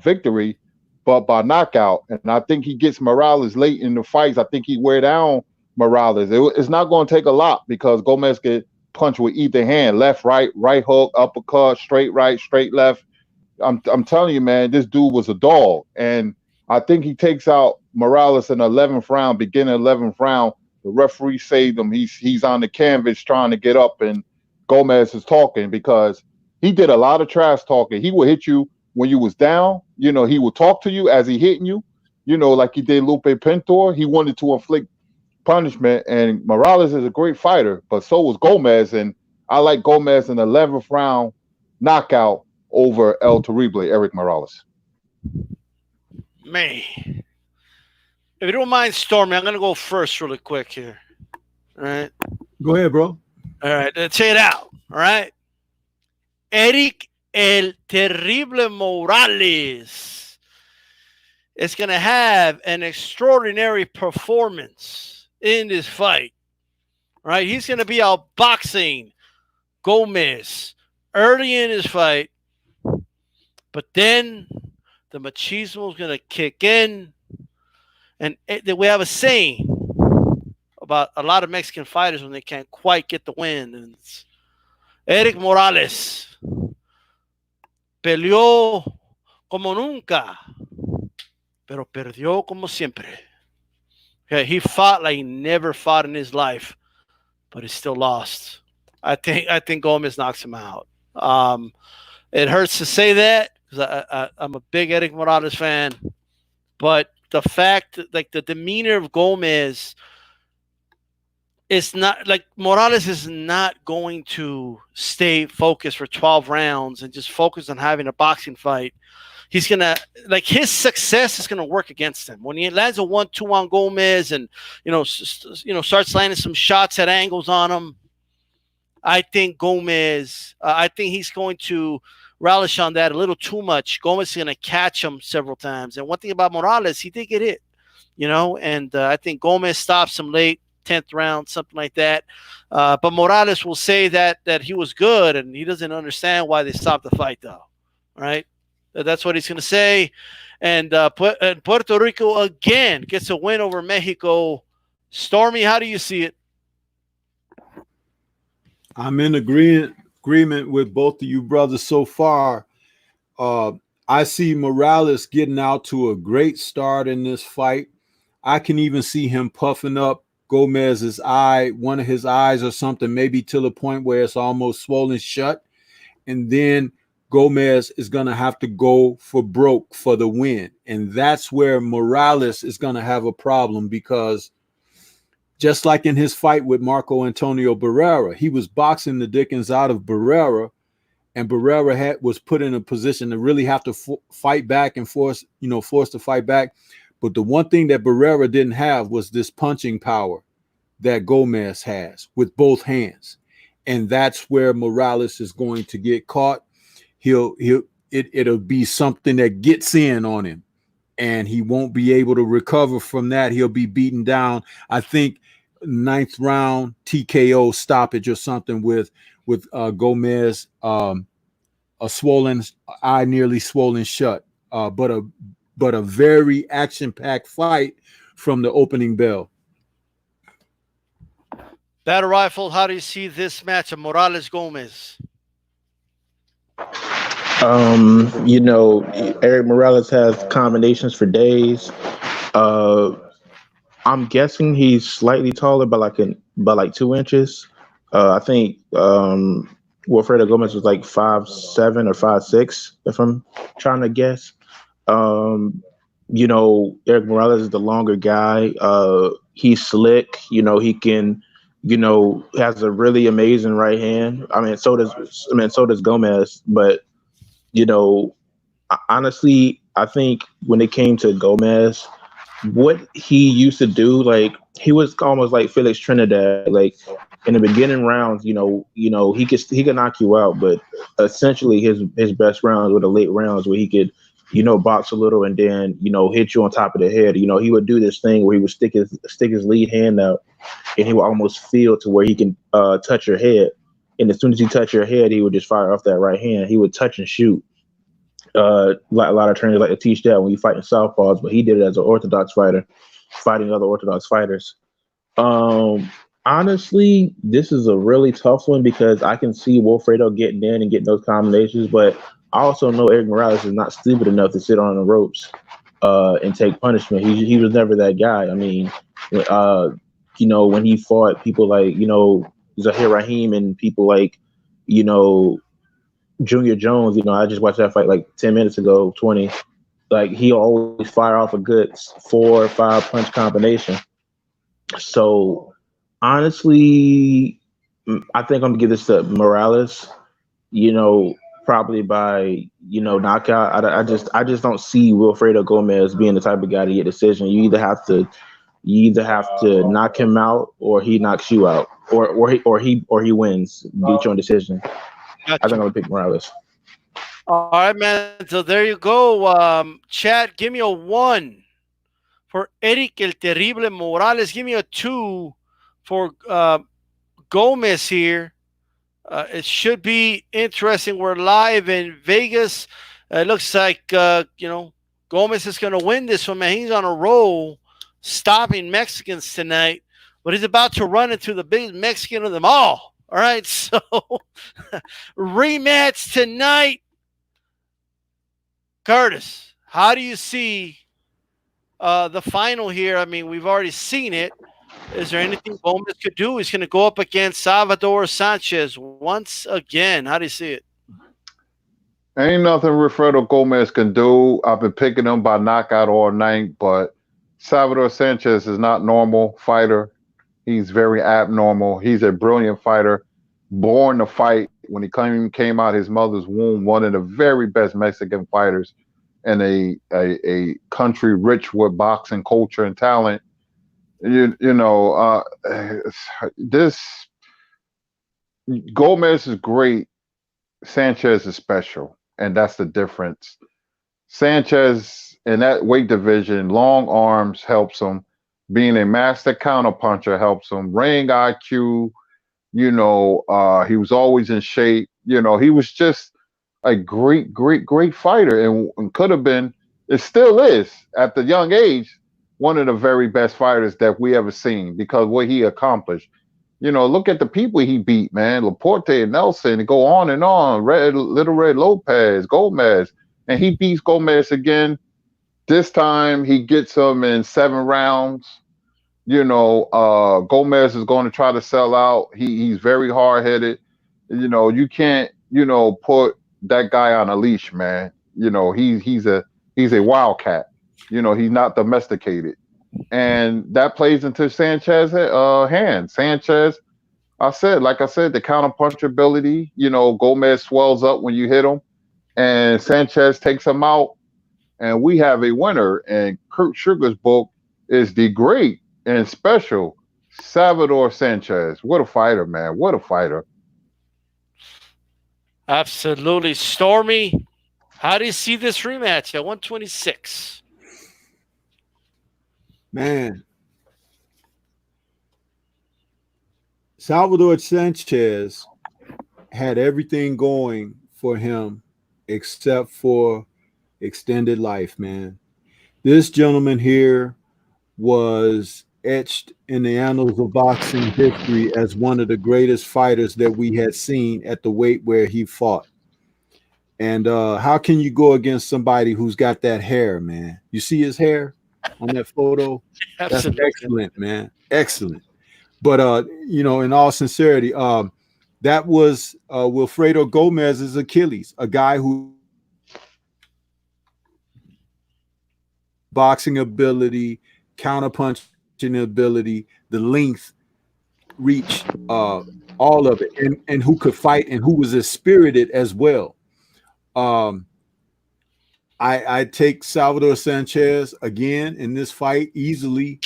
victory, but by knockout. And I think he gets Morales late in the fights. I think he wear down Morales. It's not going to take a lot because Gomez can punch with either hand, left, right hook, uppercut, straight right, straight left. I'm telling you, man, this dude was a dog. And I think he takes out Morales in the 11th round, beginning 11th round. The referee saved him. He's on the canvas trying to get up, and Gomez is talking because he did a lot of trash talking. He would hit you when you was down. You know, he would talk to you as he hitting you, you know, like he did Lupe Pintor. He wanted to inflict punishment, and Morales is a great fighter, but so was Gomez. And I like Gomez in the 11th round knockout over El Terrible, Erik Morales. Man, if you don't mind, Stormy, I'm going to go first really quick here. All right. Go ahead, bro. All right. Let's check it out. All right. Erik El Terrible Morales is going to have an extraordinary performance in this fight. All right. He's going to be outboxing Gomez early in his fight, but then the machismo is going to kick in. And we have a saying about a lot of Mexican fighters when they can't quite get the win. And it's Erik Morales peleó como nunca, pero perdió como siempre. Okay, he fought like he never fought in his life, but he still lost. I think Gomez knocks him out. It hurts to say that because I'm a big Erik Morales fan, but the fact that, like, the demeanor of Gomez is not like Morales is not going to stay focused for 12 rounds and just focus on having a boxing fight. He's going to, like, his success is going to work against him. When he lands a 1-2 on Gomez and, starts landing some shots at angles on him, I think Gomez, I think he's going to relish on that a little too much. Gomez is going to catch him several times. And one thing about Morales, he did get hit, and I think Gomez stops him late, 10th round, something like that. But Morales will say that he was good, and he doesn't understand why they stopped the fight, though. Right? That's what he's going to say. And Puerto Rico again gets a win over Mexico Stormy, how do you see it? I'm in agreement with both of you brothers so far. Uh, I see Morales getting out to a great start in this fight. I can even see him puffing up Gomez's eye, one of his eyes or something, maybe to the point where it's almost swollen shut. And then Gomez is going to have to go for broke for the win. And that's where Morales is going to have a problem, because just like in his fight with Marco Antonio Barrera, he was boxing the dickens out of Barrera, and Barrera was put in a position to really have to fight back and force to fight back. But the one thing that Barrera didn't have was this punching power that Gomez has with both hands. And that's where Morales is going to get caught. It'll be something that gets in on him, and he won't be able to recover from that. He'll be beaten down. I think ninth round TKO stoppage or something with Gomez, a swollen eye, nearly swollen shut, but a very action-packed fight from the opening bell. Battle Rifle, how do you see this match of Morales Gomez? Erik Morales has combinations for days. I'm guessing he's slightly taller by like 2 inches. I think Wilfredo Gomez was like 5'7" or 5'6", if I'm trying to guess. Erik Morales is the longer guy. He's slick. He can. Has a really amazing right hand. So does Gomez. But honestly, I think when it came to Gomez, what he used to do, like he was almost like Felix Trinidad. Like in the beginning rounds, he could knock you out, but essentially his best rounds were the late rounds where he could, box a little and then hit you on top of the head. He would do this thing where he would stick his lead hand out, and he would almost feel to where he can touch your head. And as soon as he touched your head, he would just fire off that right hand. He would touch and shoot. A lot of trainers like to teach that when you fight in southpaws, but he did it as an orthodox fighter, fighting other orthodox fighters. Honestly, this is a really tough one because I can see Wilfredo getting in and getting those combinations, but I also know Erik Morales is not stupid enough to sit on the ropes and take punishment. He was never that guy. I mean, when he fought people like Zahir Rahim and people like Junior Jones, I just watched that fight like 10 minutes ago, 20. Like he always fire off a good 4 or 5 punch combination. So honestly, I think I'm gonna give this to Morales. Probably by knockout. I just don't see Wilfredo Gomez being the type of guy to get decision. You either have to knock him out, or he knocks you out, or he wins, beat you on decision. Gotcha. I think I'm gonna pick Morales. All right, man. So there you go. Chat, give me a 1 for Erik El Terrible Morales. Give me a 2 for Gomez here. It should be interesting. We're live in Vegas. It looks like Gomez is going to win this one, man. He's on a roll, stopping Mexicans tonight, but he's about to run into the biggest Mexican of them all. All right, so rematch tonight. Curtis, how do you see the final here? I mean, we've already seen it. Is there anything Gomez could do? He's going to go up against Salvador Sanchez once again. How do you see it? Ain't nothing Wilfredo Gomez can do. I've been picking him by knockout all night, but Salvador Sanchez is not normal fighter. He's very abnormal. He's a brilliant fighter, born to fight. When he came out his mother's womb, one of the very best Mexican fighters in a country rich with boxing culture and talent. This Gomez is great. Sanchez is special, and that's the difference. Sanchez in that weight division, long arms helps him. Being a master counterpuncher helps him. Ring IQ, he was always in shape. He was just a great, great, great fighter, and could have been. It still is at the young age one of the very best fighters that we ever seen because what he accomplished. Look at the people he beat, man. Laporte and Nelson, and go on and on. Little Red Lopez, Gomez, and he beats Gomez again. This time he gets him in 7 rounds. Gomez is going to try to sell out. He's very hard headed. You can't put that guy on a leash, man. He's a wildcat. He's not domesticated, and that plays into Sanchez's hand. Sanchez, like I said, the counter punch ability. Gomez swells up when you hit him, and Sanchez takes him out, and we have a winner. And Kurt Sugar's book is the great and special Salvador Sanchez. What a fighter, man! What a fighter! Absolutely. Stormy, how do you see this rematch at 126? Man, Salvador Sanchez had everything going for him except for extended life, man. This gentleman here was etched in the annals of boxing history as one of the greatest fighters that we had seen at the weight where he fought. And how can you go against somebody who's got that hair, man? You see his hair on that photo? That's Absolutely. excellent, man. Excellent. But in all sincerity, that was Wilfredo Gomez's Achilles, a guy who boxing ability, counterpunching ability, the length, reach, all of it, and who could fight and who was as spirited as well. I take Salvador Sanchez again in this fight easily.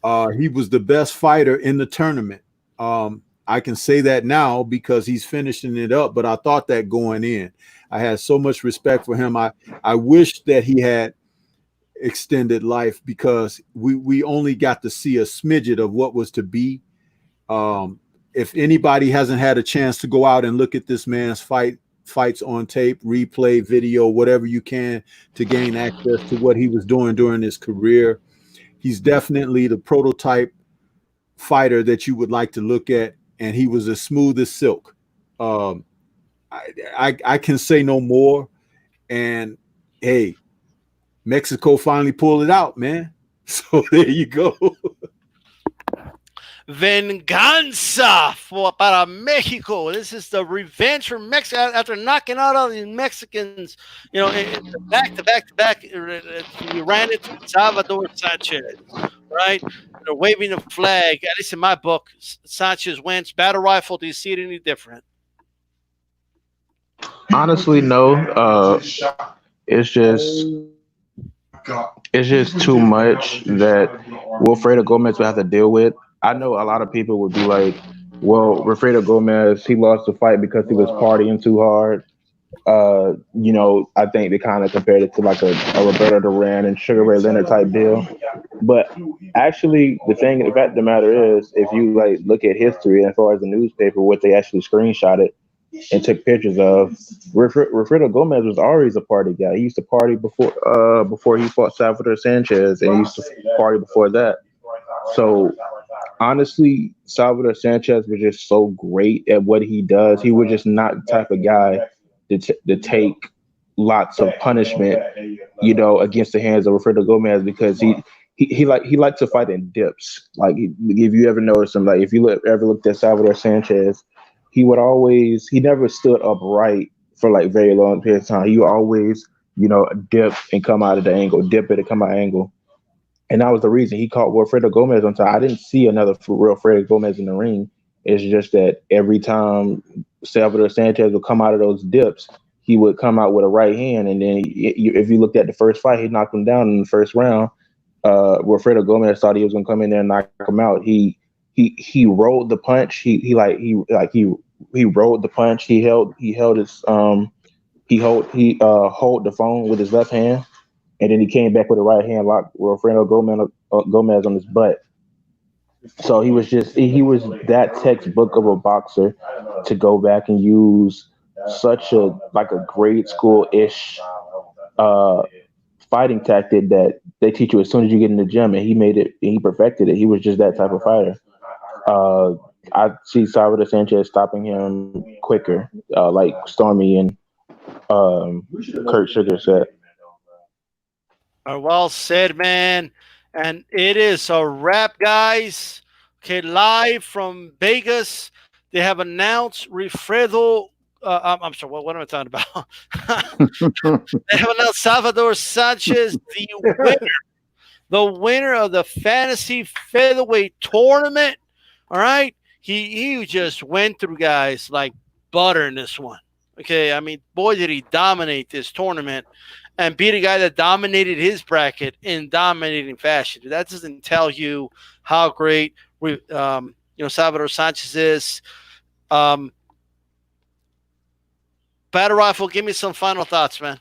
He was the best fighter in the tournament. I can say that now because he's finishing it up, but I thought that going in. I had so much respect for him. I wish that he had extended life because we only got to see a smidget of what was to be. If anybody hasn't had a chance to go out and look at this man's fights on tape, replay, video, whatever you can to gain access to what he was doing during his career, he's definitely the prototype fighter that you would like to look at, and he was as smooth as silk. I can say no more. And hey, Mexico finally pulled it out, man. So there you go. Venganza para Mexico. This is the revenge for Mexico after knocking out all these Mexicans. Back to back. You ran into Salvador Sanchez, right? They're waving a flag. At least in my book, Sanchez wins. Battle rifle. Do you see it any different? Honestly, no. It's just too much that Wilfredo Gomez will have to deal with. I know a lot of people would be like, well, Wilfredo Gomez, he lost the fight because he was partying too hard. I think they kind of compared it to like a Roberto Duran and Sugar Ray Leonard type deal. But actually, the fact of the matter is, if you like look at history as far as the newspaper, what they actually screenshotted and took pictures of, Wilfredo Gomez was always a party guy. He used to party before he fought Salvador Sanchez, and he used to party before that. So honestly, Salvador Sanchez was just so great at what he does. He was just not the type of guy to take lots of punishment, against the hands of Wilfredo Gomez, because he liked to fight in dips. Like if you ever noticed him, like if you ever looked at Salvador Sanchez, he never stood upright for like very long periods of time. He would always, dip and come out of the angle, dip it and come out of the angle. And that was the reason he caught Wilfredo Gomez on time. I didn't see another real Wilfredo Gomez in the ring. It's just that every time Salvador Sanchez would come out of those dips, he would come out with a right hand. And then if you looked at the first fight, he knocked him down in the first round. Wilfredo Gomez thought he was going to come in there and knock him out. He rolled the punch. He rolled the punch. He held the phone with his left hand. And then he came back with a right hand, locked Wilfredo Gomez on his butt. So he was that textbook of a boxer to go back and use such a grade school-ish fighting tactic that they teach you as soon as you get in the gym, and he perfected it. He was just that type of fighter. I see Salvador Sanchez stopping him quicker, like Stormy and Kurt Sugar said. Well said, man. And it is a wrap, guys. Okay, live from Vegas. They have announced Wilfredo. I'm sorry, what am I talking about? They have announced Salvador Sanchez, the winner of the fantasy featherweight tournament. All right. He just went through guys like butter in this one. Okay. I mean, boy, did he dominate this tournament and beat a guy that dominated his bracket in dominating fashion. That doesn't tell you how great Salvador Sanchez is. Battle Rifle, give me some final thoughts, man.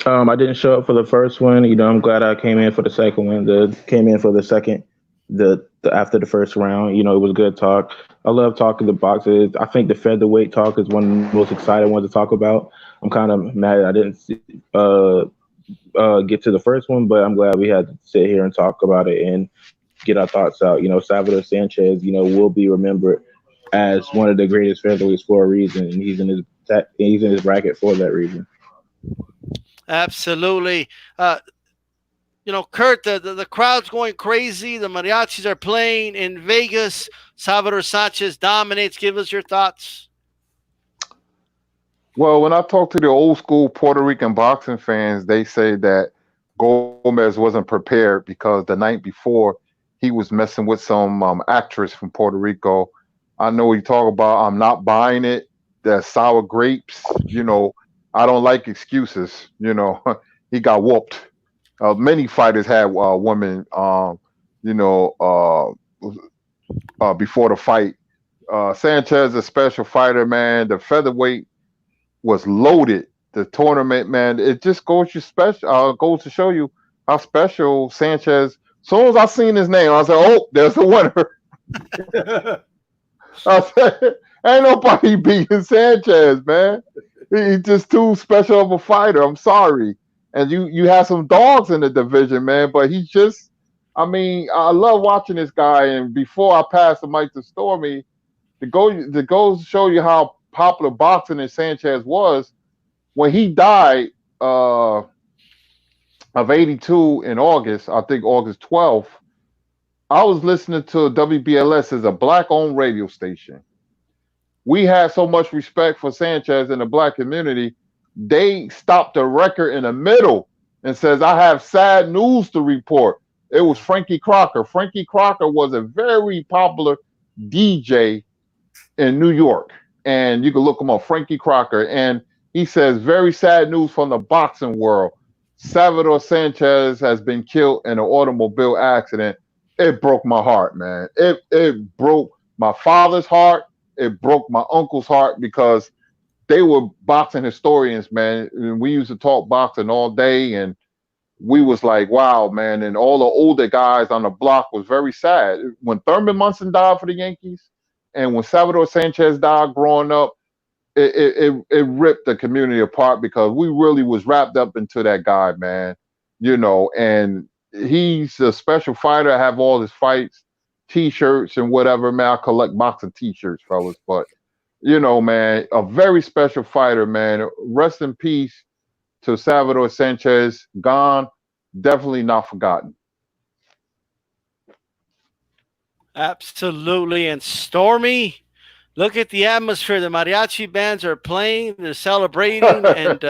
I didn't show up for the first one. I'm glad I came in for the second one. Came in for the second, the after the first round. It was good talk. I love talking to boxers. I think the featherweight talk is one of the most exciting ones to talk about. I'm kind of mad I didn't get to the first one, but I'm glad we had to sit here and talk about it and get our thoughts out. Salvador Sanchez, will be remembered as one of the greatest featherweights for a reason, and he's in his bracket for that reason. Absolutely. Kurt, the crowd's going crazy. The mariachis are playing in Vegas. Salvador Sanchez dominates. Give us your thoughts. Well, when I talk to the old school Puerto Rican boxing fans, they say that Gomez wasn't prepared because the night before he was messing with some actress from Puerto Rico. I know you talk about, I'm not buying it. The sour grapes, I don't like excuses. He got whooped. Many fighters had women, before the fight. Sanchez, a special fighter, man. The featherweight was loaded. The tournament, man. It just goes to show you how special Sanchez. As soon as I seen his name, I said, "Oh, there's the winner." I said, "Ain't nobody beating Sanchez, man. He's just too special of a fighter. I'm sorry." And you have some dogs in the division, man, but he just, I love watching this guy. And before I pass the mic to Stormy, to go show you how popular boxing in Sanchez was, when he died of 82 in August, I think August 12th, I was listening to WBLS as a black-owned radio station. We had so much respect for Sanchez in the black community. They stopped the record in the middle and says, "I have sad news to report." It was Frankie Crocker. Frankie Crocker was a very popular DJ in New York. And you can look him up, Frankie Crocker. And he says, "Very sad news from the boxing world. Salvador Sanchez has been killed in an automobile accident." It broke my heart, man. It broke my father's heart. It broke my uncle's heart because they were boxing historians, man. And we used to talk boxing all day, and we was like, wow, man. And all the older guys on the block was very sad. When Thurman Munson died for the Yankees, and when Salvador Sanchez died growing up, it ripped the community apart because we really was wrapped up into that guy, man. And he's a special fighter. I have all his fights, T-shirts and whatever, man. I collect boxing T-shirts, fellas. But, man, a very special fighter, man. Rest in peace to Salvador Sanchez. Gone, definitely not forgotten. Absolutely. And Stormy, look at the atmosphere. The mariachi bands are playing. They're celebrating. And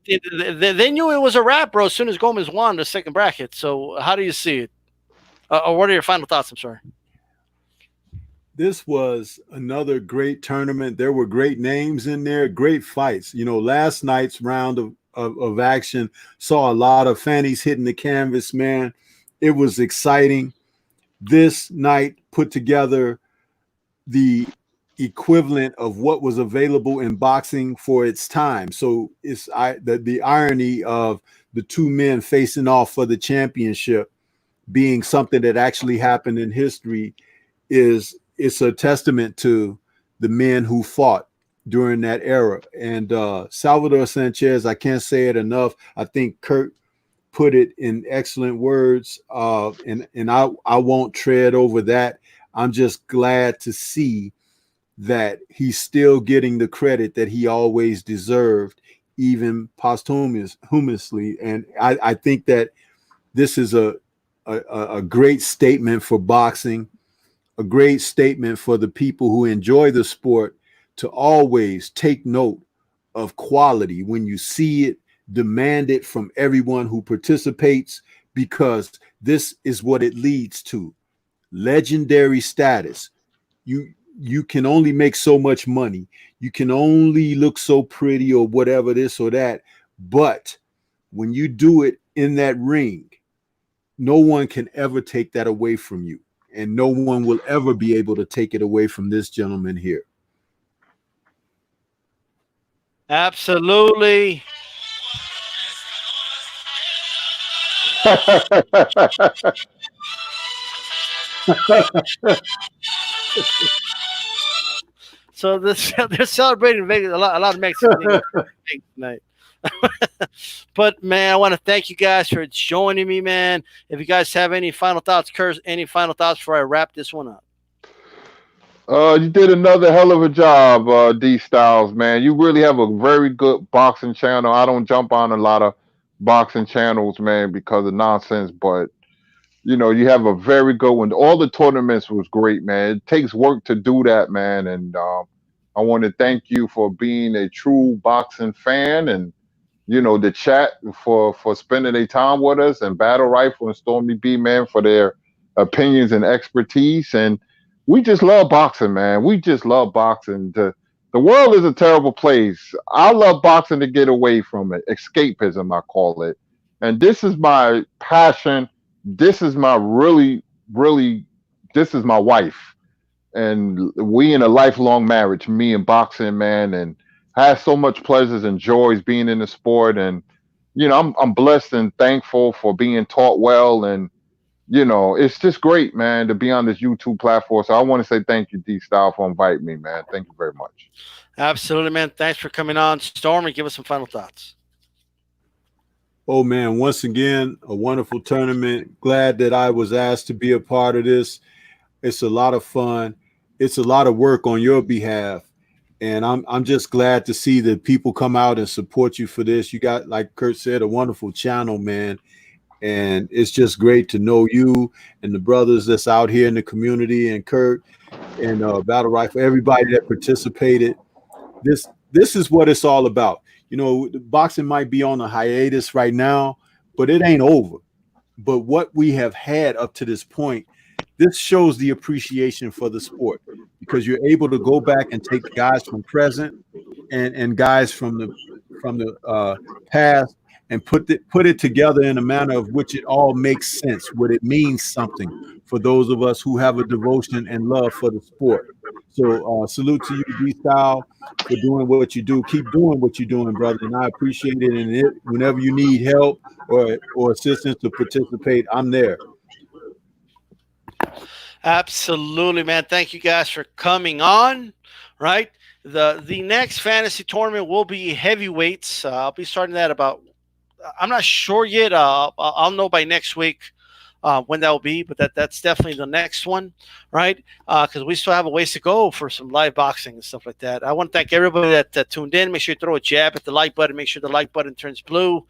they knew it was a wrap, bro, as soon as Gomez won the second bracket. So how do you see it? Or what are your final thoughts? I'm sorry. This was another great tournament. There were great names in there, great fights. Last night's round of action saw a lot of fannies hitting the canvas, man. It was exciting. This night put together the equivalent of what was available in boxing for its time. So it's the irony of the two men facing off for the championship being something that actually happened in history it's a testament to the men who fought. during that era. And Salvador Sanchez, I can't say it enough. I think Kurt put it in excellent words, and I won't tread over that. I'm just glad to see that he's still getting the credit that he always deserved, even posthumously. And I think that this is a great statement for boxing, a great statement for the people who enjoy the sport to always take note of quality when you see it, demand it from everyone who participates, because this is what it leads to: legendary status. You can only make so much money, you can only look so pretty or whatever, this or that, but when you do it in that ring, no one can ever take that away from you, and no one will ever be able to take it away from this gentleman here. Absolutely. So this, they're celebrating Vegas. A lot of Mexican things tonight. But man, I want to thank you guys for joining me, man. If you guys have any final thoughts, Kurt, any final thoughts before I wrap this one up? You did another hell of a job, D Styles, man. You really have a very good boxing channel. I don't jump on a lot of boxing channels, man, because of nonsense, but you have a very good one. All the tournaments was great, man. It takes work to do that, man. And I want to thank you for being a true boxing fan, and the chat for spending their time with us, and Battle Rifle and Stormy B, man, for their opinions and expertise. And we just love boxing, man. We just love boxing. The world is a terrible place. I love boxing to get away from it. Escapism, I call it. And this is my passion. This is my really, this is my wife. And we in a lifelong marriage, me and boxing, man, and had so much pleasures and joys being in the sport. And, I'm blessed and thankful for being taught well. And, it's just great, man, to be on this YouTube platform. So I want to say thank you, D Style, for inviting me, man. Thank you very much. Absolutely, man. Thanks for coming on. Stormy, give us some final thoughts. Oh man, once again, a wonderful tournament. Glad that I was asked to be a part of this. It's a lot of fun. It's a lot of work on your behalf. And I'm just glad to see that people come out and support you for this. You got, like Kurt said, a wonderful channel, man. And it's just great to know you and the brothers that's out here in the community, and Kurt and Battle Rifle, everybody that participated. This is what it's all about. The boxing might be on a hiatus right now, but it ain't over. But what we have had up to this point, this shows the appreciation for the sport, because you're able to go back and take guys from present and guys from the past, and put it together in a manner of which it all makes sense, what it means something for those of us who have a devotion and love for the sport. So salute to you, D-Style, for doing what you do. Keep doing what you're doing, brother, and I appreciate it. And whenever you need help or assistance to participate, I'm there. Absolutely, man. Thank you guys for coming on. Right, the next fantasy tournament will be heavyweights. I'll be starting that about. I'm not sure yet. I'll know by next week when that will be, but that's definitely the next one, right? Because we still have a ways to go for some live boxing and stuff like that. I want to thank everybody that tuned in. Make sure you throw a jab at the like button. Make sure the like button turns blue.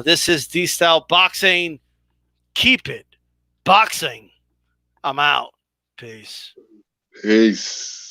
This is D-Style Boxing. Keep it boxing. I'm out. Peace. Peace.